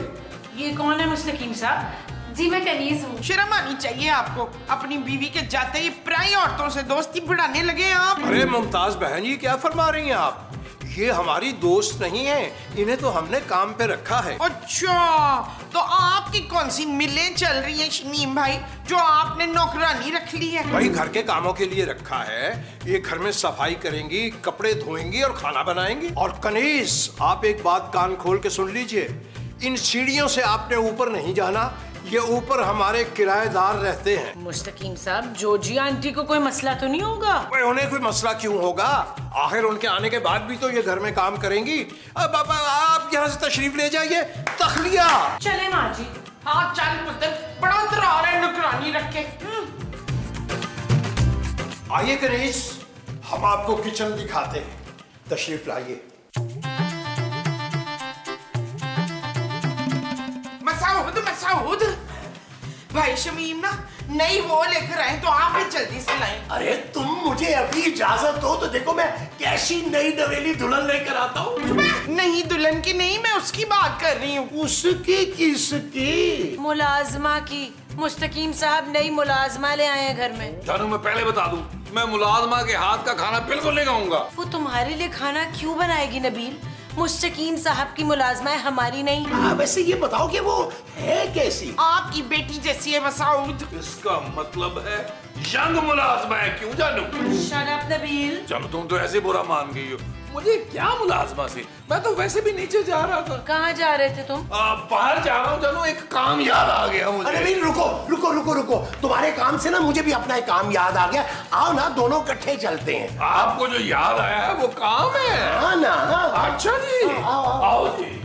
ये कौन है मुस्तकीम साहब? जी मैं कनीज हूँ। शर्म आनी चाहिए आपको, अपनी बीवी के जाते ही पराई औरतों से दोस्ती बढ़ाने लगे आप। अरे मुमताज बहन जी, क्या फरमा रही हैं आप? ये हमारी दोस्त नहीं है, इन्हें तो हमने काम पे रखा है। अच्छा, तो आपकी कौन सी मिलें चल रही हैं शमीम भाई, जो आपने नौकरानी रख ली है? भाई घर के कामों के लिए रखा है, ये घर में सफाई करेंगी, कपड़े धोएंगी और खाना बनाएंगी। और कनीज, आप एक बात कान खोल के सुन लीजिए, इन सीढ़ियों से आपने ऊपर नहीं जाना, ये ऊपर हमारे किराएदार रहते हैं। मुस्तकीम साहब, जोजी आंटी को कोई मसला तो नहीं होगा? उन्हें कोई मसला क्यों होगा? आखिर उनके आने के बाद भी तो ये घर में काम करेंगी। अब आप यहाँ से तशरीफ ले जाइए, तखलिया। चले माँ जी। हाँ चल पुत्र, बड़ा तरार है नौकरानी रख के। आइए कनीज, हम आपको किचन दिखाते हैं, तशरीफ लाइए। मसूद भाई, शमीम ना नई वो लेकर आए, तो आप भी जल्दी से लाएं। अरे तुम मुझे अभी इजाजत दो तो देखो मैं कैसी नई नवेली दुल्हन लेकर आता हूँ। नहीं दुल्हन की नहीं, मैं उसकी बात कर रही हूँ। उसकी किसकी? मुलाजमा की। मुस्तकीम साहब नई मुलाजमा ले आए हैं घर में। जानू मैं पहले बता दूं, मैं मुलाजमा के हाथ का खाना बिल्कुल नहीं खाऊंगा। वो तुम्हारे लिए खाना क्यों बनाएगी नबील? मुस्तकीम साहब की मुलाजमा है, हमारी नहीं। वैसे ये बताओ कि वो है कैसी? आपकी बेटी जैसी है मसूद। इसका मतलब है यंग मुलाजमा है, क्यों जानू? Shut up Nabeel. जानू तुम तो ऐसे बुरा मान गई हो, मुझे क्या मुलाजमा से, मैं तो वैसे भी नीचे जा रहा था। कहाँ जा रहे थे तुम? बाहर जा रहा हूँ जानू, एक काम याद आ गया मुझे। अरे भाई रुको रुको रुको रुको, तुम्हारे काम से ना मुझे भी अपना एक काम याद आ गया। आओ ना दोनों इकट्ठे चलते हैं। आपको जो याद आया है वो काम है? हाँ ना। अच्छा जी, आओ जी।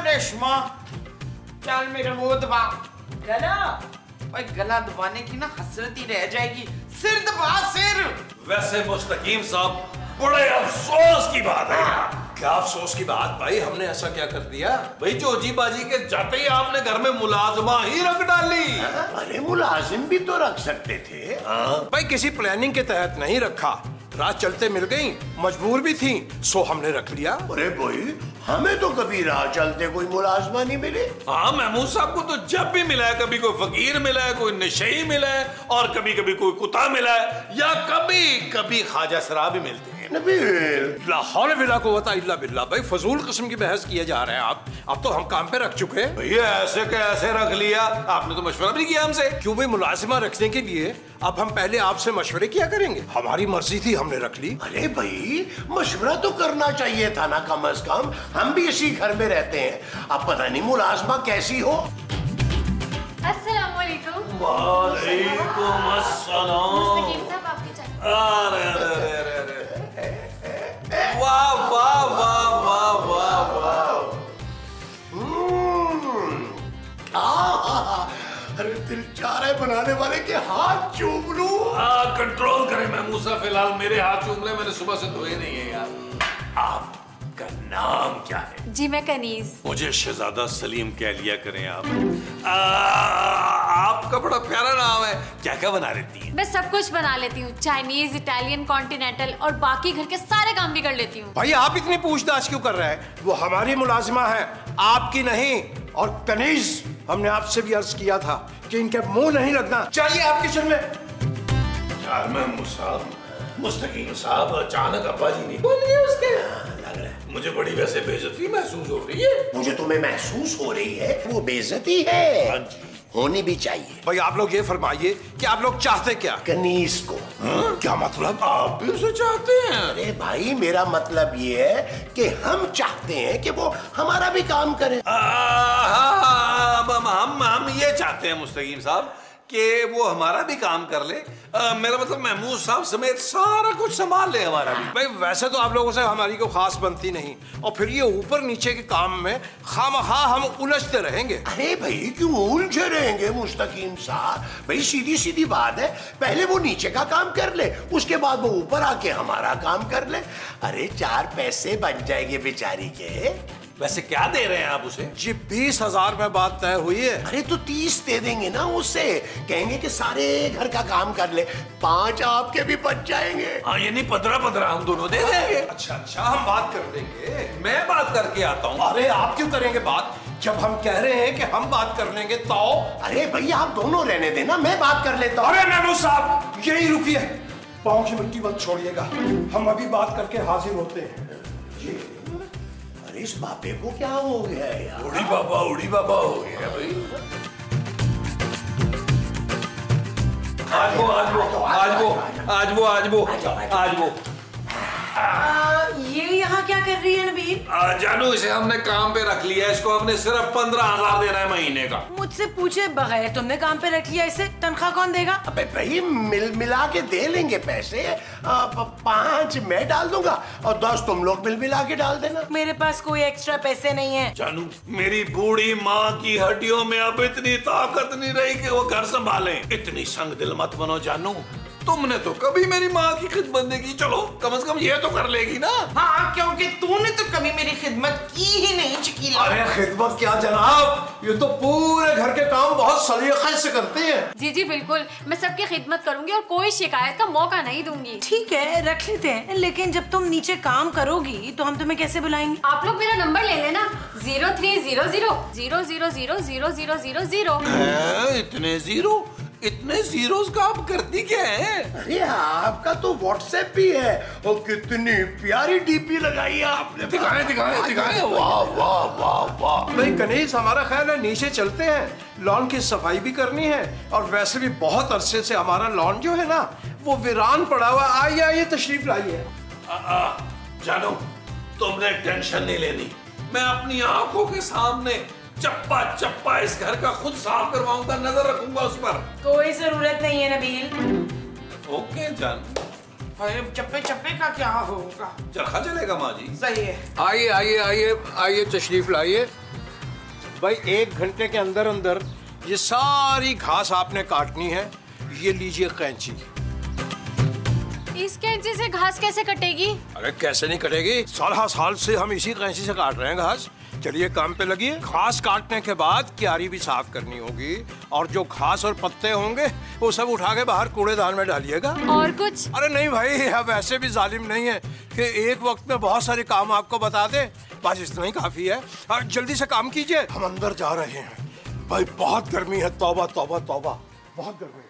रेशमा चल मेरा वो दबा गला। भाई गला दबाने की ना हसरत ही रह जाएगी, सिर दबा सिर। वैसे मुस्तकीम साहब बड़े अफसोस की बात है। क्या अफसोस की बात भाई, हमने ऐसा क्या कर दिया? भाई जोजी बाजी के जाते ही आपने घर में मुलाजमा ही रख डाली। अरे मुलाजिम भी तो रख सकते थे। भाई किसी प्लानिंग के तहत नहीं रखा, रात चलते मिल गई, मजबूर भी थी, सो हमने रख लिया। अरे भाई हमें तो कभी राह चलते कोई मुलाजमा नहीं मिले। हाँ महमूद साहब को तो जब भी मिला है, कभी कोई फकीर मिला है, कोई नशई मिला है, और कभी कभी कोई कुत्ता मिला है, या कभी कभी ख्वाजा सरा भी मिलते हैं। ला हौल वला कुव्वता इल्ला बिल्लाह। भाई फजूल किस्म की बहस किए जा रहे हैं आप, अब तो हम काम पे रख चुके हैं। भैया ऐसे कैसे रख लिया, आपने तो मशवरा भी किया हमसे। क्यों भाई, मुलाजिमा रखने के लिए अब हम पहले आपसे मशवरे किया करेंगे, हमारी मर्जी थी हमने रख ली। अरे भाई मशवरा तो करना चाहिए था ना, कम अज कम हम भी इसी घर में रहते हैं। अब पता नहीं मुलाजमा कैसी हो। अस्सलाम वालेकुम। वालेकुम अस्सलाम। मुस्तकीम साहब आपकी चाय। अरे अरे अरे अरे, वाह वाह वाह वाह वाह वाह। अरे दिल चाह रहा है बनाने वाले के हाथ चूम लूं। कंट्रोल करें महमूद साहब, फिलहाल मेरे हाथ चूम ले, मैंने सुबह से धोए नहीं है यार। आपका नाम क्या है? जी मैं कनीज। मुझे शहजादा सलीम कह लिया करें आप। आपका बड़ा प्यारा नाम है। क्या क्या बना लेती हैं? मैं सब कुछ बना लेती हूँ, चाइनीज, इटालियन, कॉन्टिनेंटल और बाकी घर के सारे काम भी कर लेती हूँ। भाई आप इतनी पूछताछ क्यों कर रहे हैं? वो हमारी मुलाजिमा है, आपकी नहीं। और कनीज, हमने आपसे भी अर्ज किया था कि इनके मुंह नहीं लगना चाहिए आप किचन में। यार महमूद साहब, मुस्तकीम साहब अचानक अब्बा जी नहीं बोल गए उसके, लग रहा है मुझे बड़ी वैसे बेइज्जती महसूस हो रही है। मुझे तुम्हें महसूस हो रही है, वो बेइज्जती है, होनी भी चाहिए। भाई आप लोग ये फरमाइए कि आप लोग चाहते क्या? कनीज को। क्या मतलब? आप भी उसे चाहते हैं? अरे भाई मेरा मतलब ये है कि हम चाहते हैं कि वो हमारा भी काम करे। हम ये चाहते हैं मुस्तकीम साहब कि वो हमारा भी काम कर ले। मेरा मतलब महमूद साहब समेत सारा कुछ संभाल ले हमारा भी। भाई वैसे तो आप लोगों से हमारी को खास बनती नहीं, और फिर ये ऊपर नीचे के काम में खामखा हम उलझते रहेंगे। अरे भाई क्यों उलझे रहेंगे मुस्तकीम साहब? भाई सीधी सीधी बात है, पहले वो नीचे का काम कर ले, उसके बाद वो ऊपर आके हमारा काम कर ले। अरे 4 पैसे बन जाएंगे बेचारी के। वैसे क्या दे रहे हैं आप उसे? जी 20,000 में बात तय हुई है। अरे तो 30 दे देंगे ना उससे, कहेंगे कि सारे घर का काम कर ले, 5 आपके भी बच जाएंगे। हाँ यानी 15-15 हम दोनों दे देंगे। अच्छा हम बात कर लेंगे। मैं बात करके आता हूँ। अरे आप क्यों करेंगे बात, जब हम कह रहे हैं कि हम बात कर लेंगे तो? अरे भैया आप दोनों रहने देना, मैं बात कर लेता हूँ। अरे महमूद साहब यही रुकिए, पाँव की मिट्टी मत छोड़िएगा, हम अभी बात करके हाजिर होते हैं। अरे इस बापे को क्या हो गया है यार? उड़ी बाबा हो गया भाई। आज वो ये यहाँ क्या कर रही है नबील? जानू इसे हमने काम पे रख लिया है, इसको हमने सिर्फ 15,000 देना है महीने का। मुझसे पूछे बगैर तुमने काम पे रख लिया इसे, तनख्वाह कौन देगा? अबे भाई मिला के दे लेंगे पैसे। 5 मैं डाल दूंगा और 10 तुम लोग मिला के डाल देना। मेरे पास कोई एक्स्ट्रा पैसे नहीं है। जानू मेरी बूढ़ी माँ की हड्डियों में अब इतनी ताकत नहीं रही कि वो घर संभाले। इतनी संग दिल मत बनो जानू, तुमने तो कभी मेरी माँ की खिदमत नहीं की, चलो कम से कम ये तो कर लेगी ना। हाँ क्योंकि तूने तो कभी मेरी खिदमत की ही नहीं शकीला। अरे खिदमत क्या जनाब, ये तो पूरे घर के काम बहुत सलीके से करते हैं। जी जी बिल्कुल, मैं सबकी खिदमत करूंगी और कोई शिकायत का मौका नहीं दूंगी। ठीक है रख लेते हैं, लेकिन जब तुम नीचे काम करोगी तो हम तुम्हें कैसे बुलाएंगे? आप लोग मेरा नंबर ले लेना, 0300000000। इतने जीरोस का आप करती क्या है? अरे आपका तो व्हाट्सएप भी है, और कितनी प्यारी डीपी लगाई है आपने। दिखाएं। वाह। भाई गणेश हमारा ख्याल है नीचे चलते हैं, लॉन की सफाई भी करनी है, और वैसे भी बहुत अरसे से हमारा लॉन जो है ना वो वीरान पड़ा हुआ। आइए तशरीफ लाइए। जानो तुमने टेंशन नहीं लेनी, मैं अपनी आंखों के सामने चप्पा इस घर का खुद साफ करवाऊंगा, नजर रखूंगा उस पर। कोई जरूरत नहीं है नबील। ओके जान। चप्पे का क्या होगा? चरखा चलेगा माँ जी। सही है। आइए तशरीफ लाइए। भाई 1 घंटे के अंदर अंदर ये सारी घास आपने काटनी है। ये लीजिए कैंची। इस कैंची से घास कैसे कटेगी? अरे कैसे नहीं कटेगी, साल से हम इसी कैंची से काट रहे हैं घास। चलिए काम पे लगिए। घास काटने के बाद क्यारी भी साफ करनी होगी, और जो घास और पत्ते होंगे वो सब उठा के बाहर कूड़ेदान में डालिएगा। और कुछ? अरे नहीं भाई, अब ऐसे भी जालिम नहीं है कि एक वक्त में बहुत सारे काम आपको बता दे, बस इतना ही काफी है। जल्दी से काम कीजिए, हम अंदर जा रहे हैं। भाई बहुत गर्मी है, तौबा बहुत गर्मी है।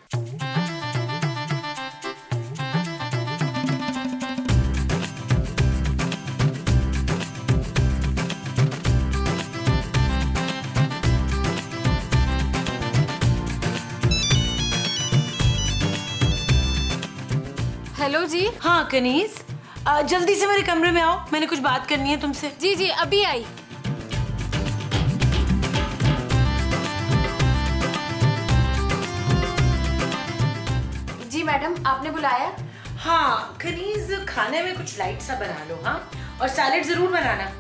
हेलो जी। हाँ कनीज, जल्दी से मेरे कमरे में आओ, मैंने कुछ बात करनी है तुमसे। जी अभी आई। जी मैडम आपने बुलाया? हाँ कनीज, खाने में कुछ लाइट सा बना लो। हाँ, और सैलेड जरूर बनाना।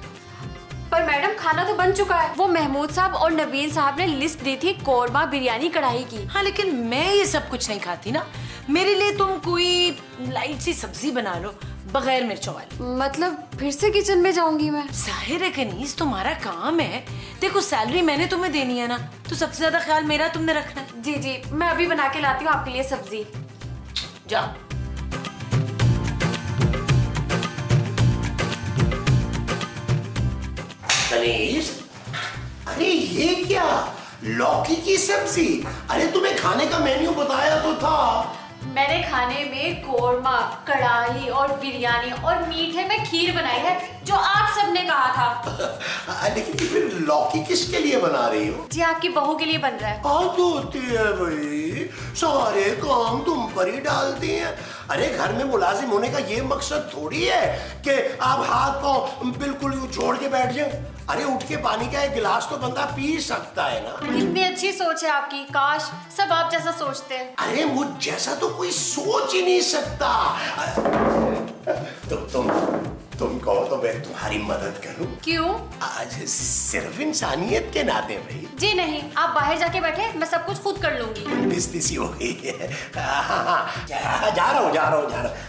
पर मैडम खाना तो बन चुका है, वो महमूद साहब और नबील साहब ने लिस्ट दी थी कोरमा बिरयानी कढ़ाई की। हाँ लेकिन मैं ये सब कुछ नहीं खाती ना, मेरे लिए तुम कोई लाइट सी सब्जी बना लो बगैर मिर्चों वाली। मतलब फिर से किचन में जाऊंगी मैं? जाहिर है कनीज, तुम्हारा काम है। देखो सैलरी मैंने तुम्हें देनी है ना, तो सबसे ज्यादा ख्याल मेरा तुमने रखना है। जी मैं अभी बना के लाती हूँ आपके लिए सब्जी। जाओ। गणेश, अरे ये क्या, लौकी की सब्जी? अरे तुम्हें खाने का मेन्यू बताया तो था। मैंने खाने में कोरमा, कढ़ाई और बिरयानी और मीठे में खीर बनाई है, जो आप सबने कहा था। लेकिन फिर लौकी किसके लिए बना रही हो? जी आपकी बहू के लिए बन रहा है। आदत होती है भाई, सारे काम तुम पर ही डालती हैं। अरे घर में मुलाजिम होने का ये मकसद थोड़ी है कि आप हाथ पांव बिल्कुल यूं जोड़ के बैठ जाए। अरे उठ के पानी का एक गिलास तो बंदा पी सकता है ना। कितनी अच्छी सोच है आपकी, काश सब आप जैसा सोचते हैं। अरे मुझ जैसा तो कोई सोच ही नहीं सकता। तुम कहो तो मैं तुम्हारी मदद करूं? क्यों? आज सिर्फ इंसानियत के नाते भाई। जी नहीं, आप बाहर जाके बैठे, मैं सब कुछ खुद कर लूंगी। बिस्ती हो गई है। हाँ, जा रहा हूँ।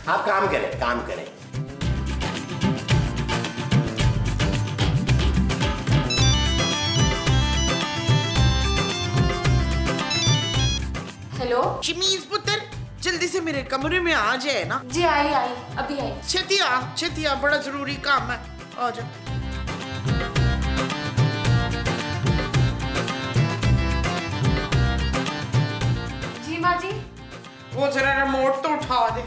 आप काम करें। हेलो शमीज पुत्र, जल्दी से मेरे कमरे में आ जाए ना। जी आई अभी आई। छेती आ, बड़ा जरूरी काम है, आ जा। जी माँ जी। वो जरा रिमोट तो उठा दे।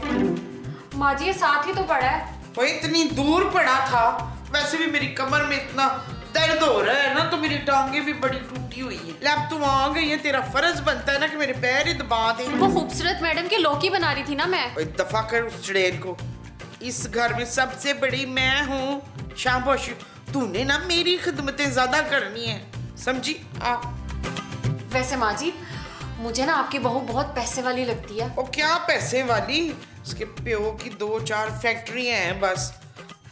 माँ जी ये साथ ही तो पड़ा है। वो इतनी दूर पड़ा था। वैसे भी मेरी कमर में इतना दर्द हो रहा है ना, तो मेरी टांगे भी बड़ी टूटी हुई है। लैब तू आ गई है, तेरा फर्ज बनता है ना कि मेरे पैर ही दबा दे। वो खूबसूरत मैडम की लौकी बना रही थी ना मैं। दफा कर उस चुड़ैल को। इस घर में सबसे बड़ी मैं हूँ। शाबाश, तूने ना मेरी खिदमतें ज्यादा करनी है, समझी? वैसे माँ जी मुझे ना आपकी बहू बहुत पैसे वाली लगती है। वो क्या पैसे वाली? उसके प्यो की 2-4 फैक्ट्रियां हैं बस।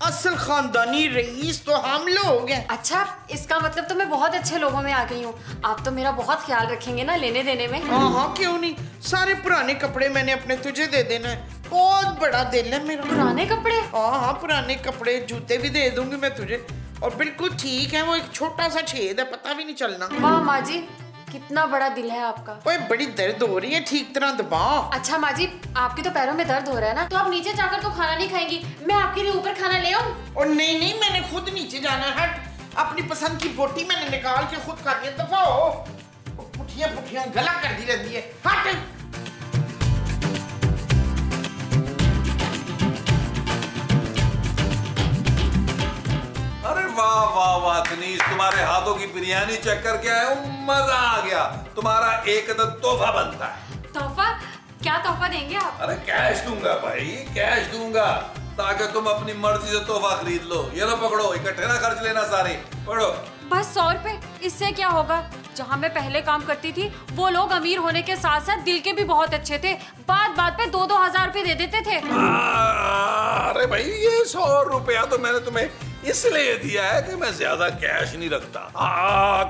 असल खानदानी रईस तो हम लोग हैं। अच्छा, इसका मतलब तो मैं बहुत अच्छे लोगों में आ गई हूँ। आप तो मेरा बहुत ख्याल रखेंगे ना लेने देने में। हाँ, क्यों नहीं। सारे पुराने कपड़े मैंने अपने तुझे दे देना है। बहुत बड़ा दिल है मेरा। पुराने कपड़े? हाँ, पुराने कपड़े, जूते भी दे दूंगी मैं तुझे। और बिल्कुल ठीक है, वो एक छोटा सा छेद है, पता भी नहीं चलना। वाह माँ जी, कितना बड़ा दिल है आपका। ओए बड़ी दर्द हो रही है, ठीक तरह दबा। अच्छा माँ जी, आपके तो पैरों में दर्द हो रहा है ना, तो आप नीचे जाकर तो खाना नहीं खाएंगी, मैं आपके लिए ऊपर खाना ले आऊं? और नहीं, मैंने खुद नीचे जाना है। हट, अपनी पसंद की बोटी मैंने निकाल के खुद खानी है। दफा हो, पुठियां गला कर दी रहती है। हट। अरे वाह तनीश, तुम्हारे हाथों की बिरयानी चेक करके आया हूँ, मजा आ गया। तुम्हारा एक तोहफा बनता है। तोहफा? क्या तोहफा देंगे आप? अरे कैश दूंगा भाई, कैश दूंगा, ताकि तुम अपनी मर्जी से तोहफा खरीद लो। ये लो पकड़ो, इकट्ठे ना खर्च लेना सारे, पकड़ो। बस 100 रुपए, इससे क्या होगा? जहाँ मैं पहले काम करती थी वो लोग अमीर होने के साथ साथ दिल के भी बहुत अच्छे थे। बात पे 2-2 हजार रुपए दे देते थे। अरे भाई, ये 100 रुपया तो मैंने तुम्हें इसलिए दिया है कि मैं ज्यादा कैश नहीं रखता।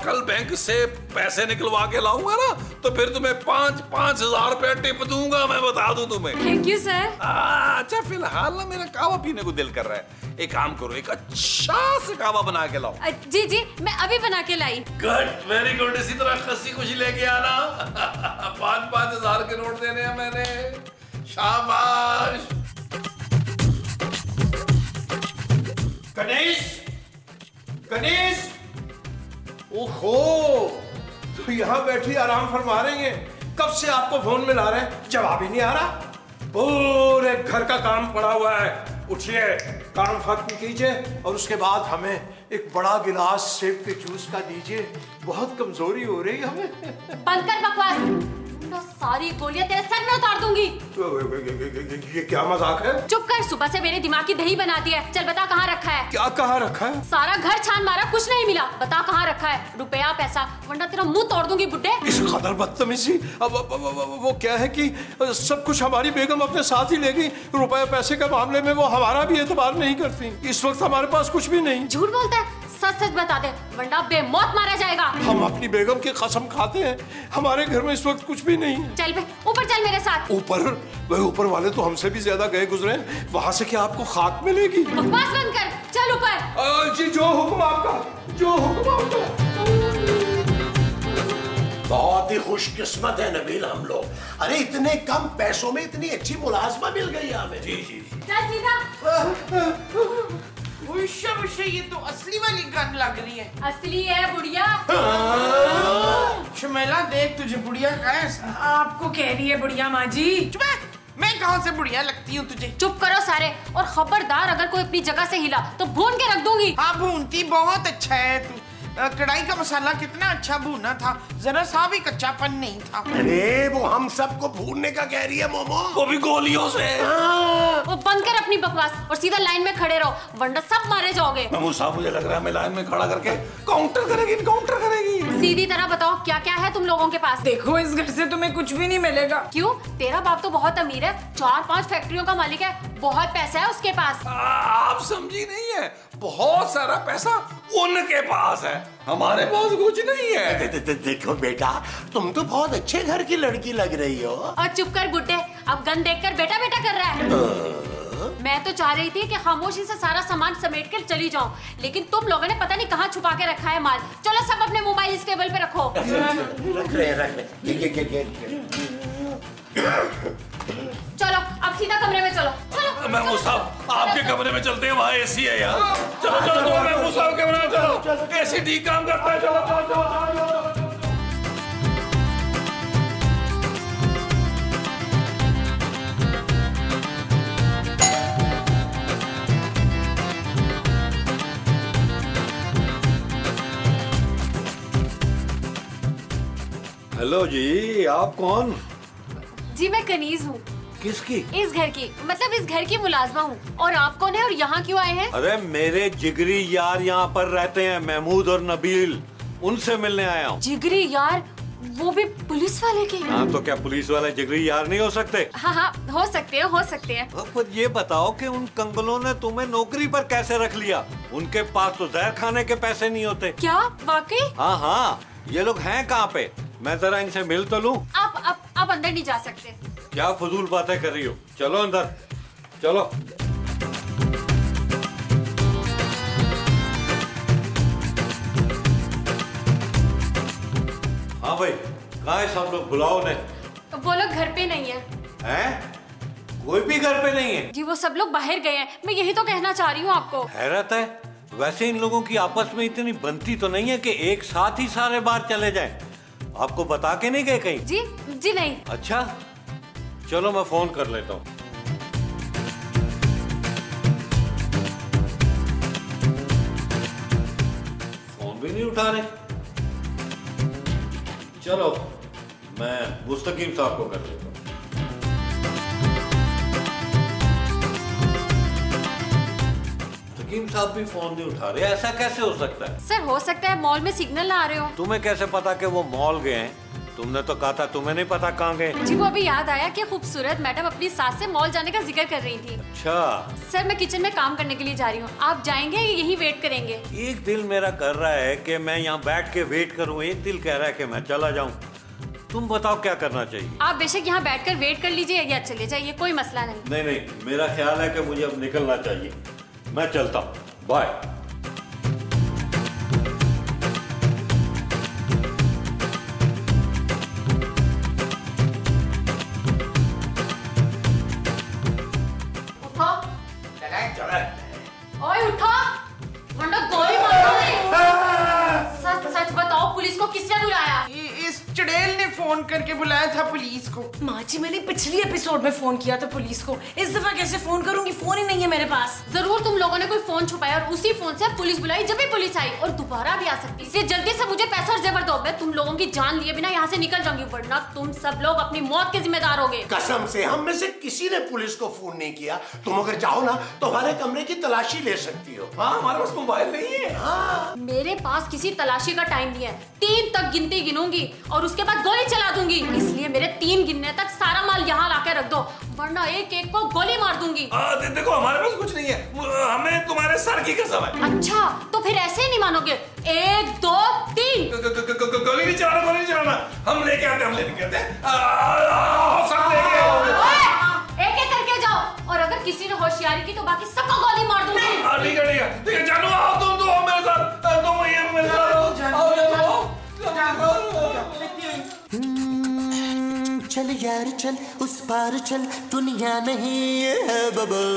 कल बैंक से पैसे निकलवा के लाऊंगा ना, तो फिर तुम्हें 5-5 हजार रुपया टिप दूंगा, मैं बता दूं तुम्हें। Thank you sir. अच्छा, फिलहाल ना मेरा कावा पीने को दिल कर रहा है। एक काम करो, एक अच्छा से कावा बना के लाओ। जी, मैं अभी बना के लाई। Good, very good. इसी तरह खसी खुशी लेके आना। 5-5 हजार के नोट देने हैं मैंने। शाबाश। गणेश, ओहो, तो यहाँ बैठी आराम फरमा रही हैं। कब से आपको फोन मिला रहे हैं, जवाब ही नहीं आ रहा। पूरे घर का काम पड़ा हुआ है। उठिए, काम खत्म कीजिए और उसके बाद हमें एक बड़ा गिलास सेब के जूस का दीजिए। बहुत कमजोरी हो रही है हमें। बंद कर बकवास, सारी गोलियां तेरे सर में उतार दूंगी। ये क्या मजाक है? चुप कर, सुबह से मेरे दिमाग की दही बना दी है। चल बता कहाँ रखा है? क्या कहाँ रखा है? सारा घर छान मारा, कुछ नहीं मिला। बता कहाँ रखा है? रुपया पैसा, वरना तेरा मुंह तोड़ दूंगी बुड्ढे। इस कदर बदतमीजी। वो क्या है कि सब कुछ हमारी बेगम अपने साथ ही ले गई। रुपये पैसे के मामले में वो हमारा भी एतबार नहीं करती। इस वक्त हमारे पास कुछ भी नहीं। झूठ बोलता है, सच बता दे, वरना बेमौत मारा जाएगा। हम अपनी बेगम की कसम खाते हैं, हमारे घर में इस वक्त कुछ भी नहीं है। चल बे, ऊपर चल मेरे साथ। ऊपर वाले तो हमसे भी ज्यादा गए गुजरे। वहाँ से क्या आपको खाक मिलेगी? बकवास बंद कर, चल ऊपर। जी, जो हुक्म आपका, जो हुक्म आपका। बहुत ही खुशकिस्मत है नबील हम लोग। अरे इतने कम पैसों में इतनी अच्छी मुलाजमा मिल गई हमें। जी। चल सीधा। ये तो असली वाली गन लग रही है। असली है बुढ़िया। शमेला देख, तुझे बुढ़िया कहा है? आपको कह रही है बुढ़िया माँ जी। मैं कहाँ से बुढ़िया लगती हूँ तुझे? चुप करो सारे, और खबरदार अगर कोई अपनी जगह से हिला तो भून के रख दूंगी। हाँ, भूनती बहुत अच्छा है तू। कढ़ाई का मसाला कितना अच्छा भुना था, जरा सा भी कच्चापन नहीं था। अरे वो हम सबको भूनने का कह रही है मोमो, वो भी गोलियों से। वो बंद कर अपनी बकवास और सीधा लाइन में खड़े रहो, वरना सब मारे जाओगे। मामू साहब मुझे लग रहा है मैं लाइन में खड़ा करके काउंटर करेगी। सीधी तरह बताओ क्या क्या है तुम लोगों के पास? देखो इस घर से तुम्हें कुछ भी नहीं मिलेगा। क्यों? तेरा बाप तो बहुत अमीर है, 4-5 फैक्ट्रियों का मालिक है, बहुत पैसा है उसके पास। आप समझी नहीं है, बहुत सारा पैसा उनके पास है, हमारे पास कुछ नहीं है। देखो बेटा, तुम तो बहुत अच्छे घर की लड़की लग रही हो। और चुप कर बुड्ढे, अब गन देखकर बेटा बेटा कर रहा है। मैं तो चाह रही थी कि खामोशी से सारा सामान समेट कर चली जाऊं, लेकिन तुम लोगों ने पता नहीं कहाँ छुपा के रखा है माल। चलो सब अपने मोबाइल इस टेबल पे रखो। रख रहे। चलो अब सीधा कमरे में चलो। महमूद साहब आपके कमरे में चलते हैं, वहाँ एसी है यार। चलो महमूद साहब कमरे में चलो, एसी ठीक काम करता है। चलो। हेलो जी, आप कौन? जी मैं कनीज हूँ। किसकी? इस घर की, मतलब इस घर की मुलाजमा हूँ। और आप कौन है और यहाँ क्यों आए हैं? अरे मेरे जिगरी यार यहाँ पर रहते हैं, महमूद और नबील, उनसे मिलने आया हूँ। जिगरी यार? वो भी पुलिस वाले के? हाँ तो क्या पुलिस वाले जिगरी यार नहीं हो सकते? हाँ हो सकते हैं। पर ये बताओ कि उन कंगलों ने तुम्हें नौकरी पर कैसे रख लिया? उनके पास तो जहर खाने के पैसे नहीं होते। क्या वाकई? हाँ, ये लोग हैं कहाँ पे? मैं जरा इनसे मिल तो लूं। आप अंदर नहीं जा सकते। क्या फजूल बातें कर रही हो? चलो अंदर चलो। हाँ भाई, कहाँ है सब लोग? बुलाओ ने। वो लोग घर पे नहीं है। हैं? कोई भी घर पे नहीं है? जी वो सब लोग बाहर गए हैं, मैं यही तो कहना चाह रही हूँ आपको। हैरत है, वैसे इन लोगों की आपस में इतनी बनती तो नहीं है कि एक साथ ही सारे बाहर चले जाएं। आपको बता के नहीं गए कहीं? जी नहीं। अच्छा चलो मैं फोन कर लेता हूँ। फोन भी नहीं उठा रहे। चलो मैं मुस्तकीम साहब को कर लेता हूँ। मुस्तकीम साहब भी फोन नहीं उठा रहे, ऐसा कैसे हो सकता है? सर हो सकता है मॉल में सिग्नल ना आ रहे हो। तुम्हें कैसे पता कि वो मॉल गए हैं? तुमने तो कहा था तुम्हें नहीं पता कहाँ गए। जी वो अभी याद आया कि खूबसूरत मैडम अपनी सास से मॉल जाने का जिक्र कर रही थी। अच्छा। सर मैं किचन में काम करने के लिए जा रही हूँ, आप जाएंगे या यहीं वेट करेंगे? एक दिल मेरा कर रहा है कि मैं यहाँ बैठ के वेट करूँ, एक दिल कह रहा है कि मैं चला जाऊँ। तुम बताओ क्या करना चाहिए? आप बेशक यहाँ बैठकर वेट कर लीजिए या चले जाइए, कोई मसला नहीं। नहीं, मेरा ख्याल है कि मुझे अब निकलना चाहिए। मैं चलता हूँ, बाय। ओए उठो, वरना गोली मारूंगी। सच बताओ पुलिस को किसने बुलाया? इस चुड़ैल ने फोन करके बुलाया था पुलिस को। माँ जी मैंने पिछली एपिसोड में फोन किया था पुलिस को, इस दफा कैसे फोन करूंगी? फोन ही नहीं है मेरे पास। जरूर तुम लोगों ने कोई फोन छुपाया और उसी फोन से पुलिस बुलाई जब भी पुलिस आई, और दोबारा भी आ सकती है। इसलिए जल्दी से मुझे पैसा और जेवर दो, मैं तुम लोगों की जान लिए बिना यहाँ से निकल जाऊंगी, वरना तुम सब लोग अपनी मौत के जिम्मेदार होगे। कसम से हम में से किसी ने पुलिस को फोन नहीं किया। तुम अगर चाहो ना तो हमारे कमरे की तलाशी ले सकती हो। हाँ हमारे पास मोबाइल नहीं है। हाँ मेरे पास किसी तलाशी का टाइम नहीं है, 3 तक गिनती गिनूंगी और उसके बाद गोली चला दूंगी। इसलिए मेरे 3 गिनने तक सारा माल यहाँ लाके रख दो, वरना एक एक को गोली मार दूंगी। देखो हमारे पास कुछ नहीं है, हमें तुम्हारे सर की कसम है। अच्छा तो फिर ऐसे ही नहीं मानोगे? 1 2 3 गोली नहीं चलाना, हम लेके आते, हम लेके आते। एक एक करके जाओ, और अगर किसी ने होशियारी की तो बाकी सबको गोली मार दूंगी। ठीक है जानू, आओ तुम तो मेरे साथ, तुम ये मेरे साथ आओ। चल यार चल उस पार चल, दुनिया नहीं है बबल।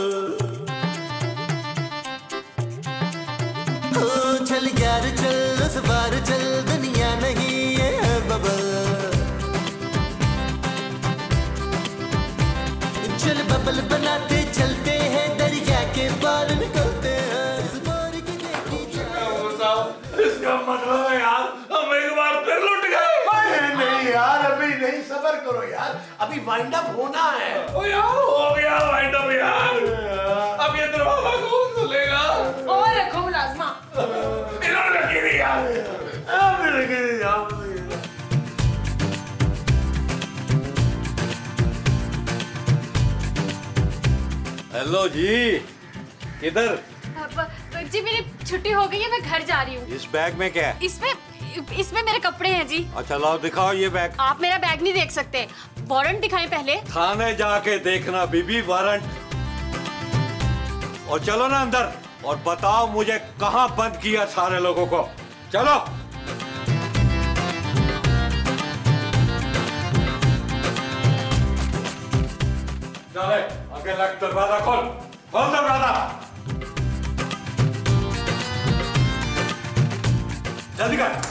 हो चल यार चल उस पार चल, दुनिया नहीं है बबल। चल बबल बनाते चलते हैं, दरिया के पार निकलते हैं। इस बार की देखी इसका मतलब नहीं, सब्र करो यार, अभी वाइंड अप होना है। ओ यार हो गया वाइंड अप यार, अब ये दरवाजा कौन खोलेगा? और रखो मुलाजमा। इन्होंने रखी थी यार, रखी थी यार। हेलो जी, किधर? जी मेरी छुट्टी हो गई है, मैं घर जा रही हूँ। इस बैग में क्या है? इसमें मेरे कपड़े हैं जी। अच्छा लाओ दिखाओ ये बैग। आप मेरा बैग नहीं देख सकते, वारंट दिखाएं पहले। थाने जाके देखना बीबी वारंट। और चलो ना अंदर और बताओ मुझे कहाँ बंद किया सारे लोगों को। चलो चले आगे लग, दरवाजा खोल, खोल दरवाजा जल्दी कर।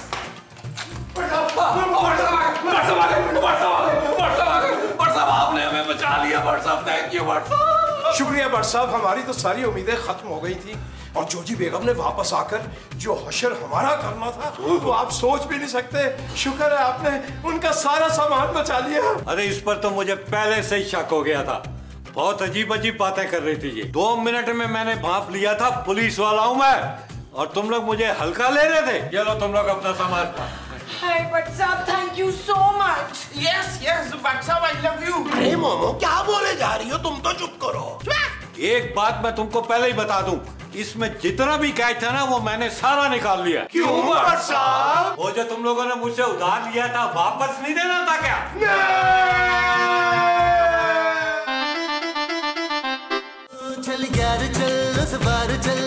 आपने हमें बचा लिया भट्ट साहब, थैंक यू भट्ट साहब। शुक्रिया भट्ट साहब, हमारी तो सारी उम्मीदें खत्म हो गई थी और जोजी बेगम ने वापस आकर जो हशर हमारा करना था वो आप सोच भी नहीं सकते। शुक्र है आपने उनका सारा सामान बचा लिया। अरे इस पर तो मुझे पहले से ही शक हो गया था, बहुत अजीब अजीब बातें कर रही थी ये। 2 मिनट में मैंने भांप लिया था, पुलिस वाला हूँ मैं, और तुम लोग मुझे हल्का ले रहे थे। ये लो तुम लोग अपना सामान। हाय भट्ट साहब, thank you so much. Yes yes Bhatt साहब, आई लव यू। अरे मोमो क्या बोले जा रही हो, तुम तो चुप करो। एक बात मैं तुमको पहले ही बता दूं, इसमें जितना भी कैश था ना वो मैंने सारा निकाल लिया। क्यों भट्ट साहब? वो जो तुम लोगों ने मुझसे उधार लिया था वापस नहीं देना था क्या? चल यार चल, उस बार चल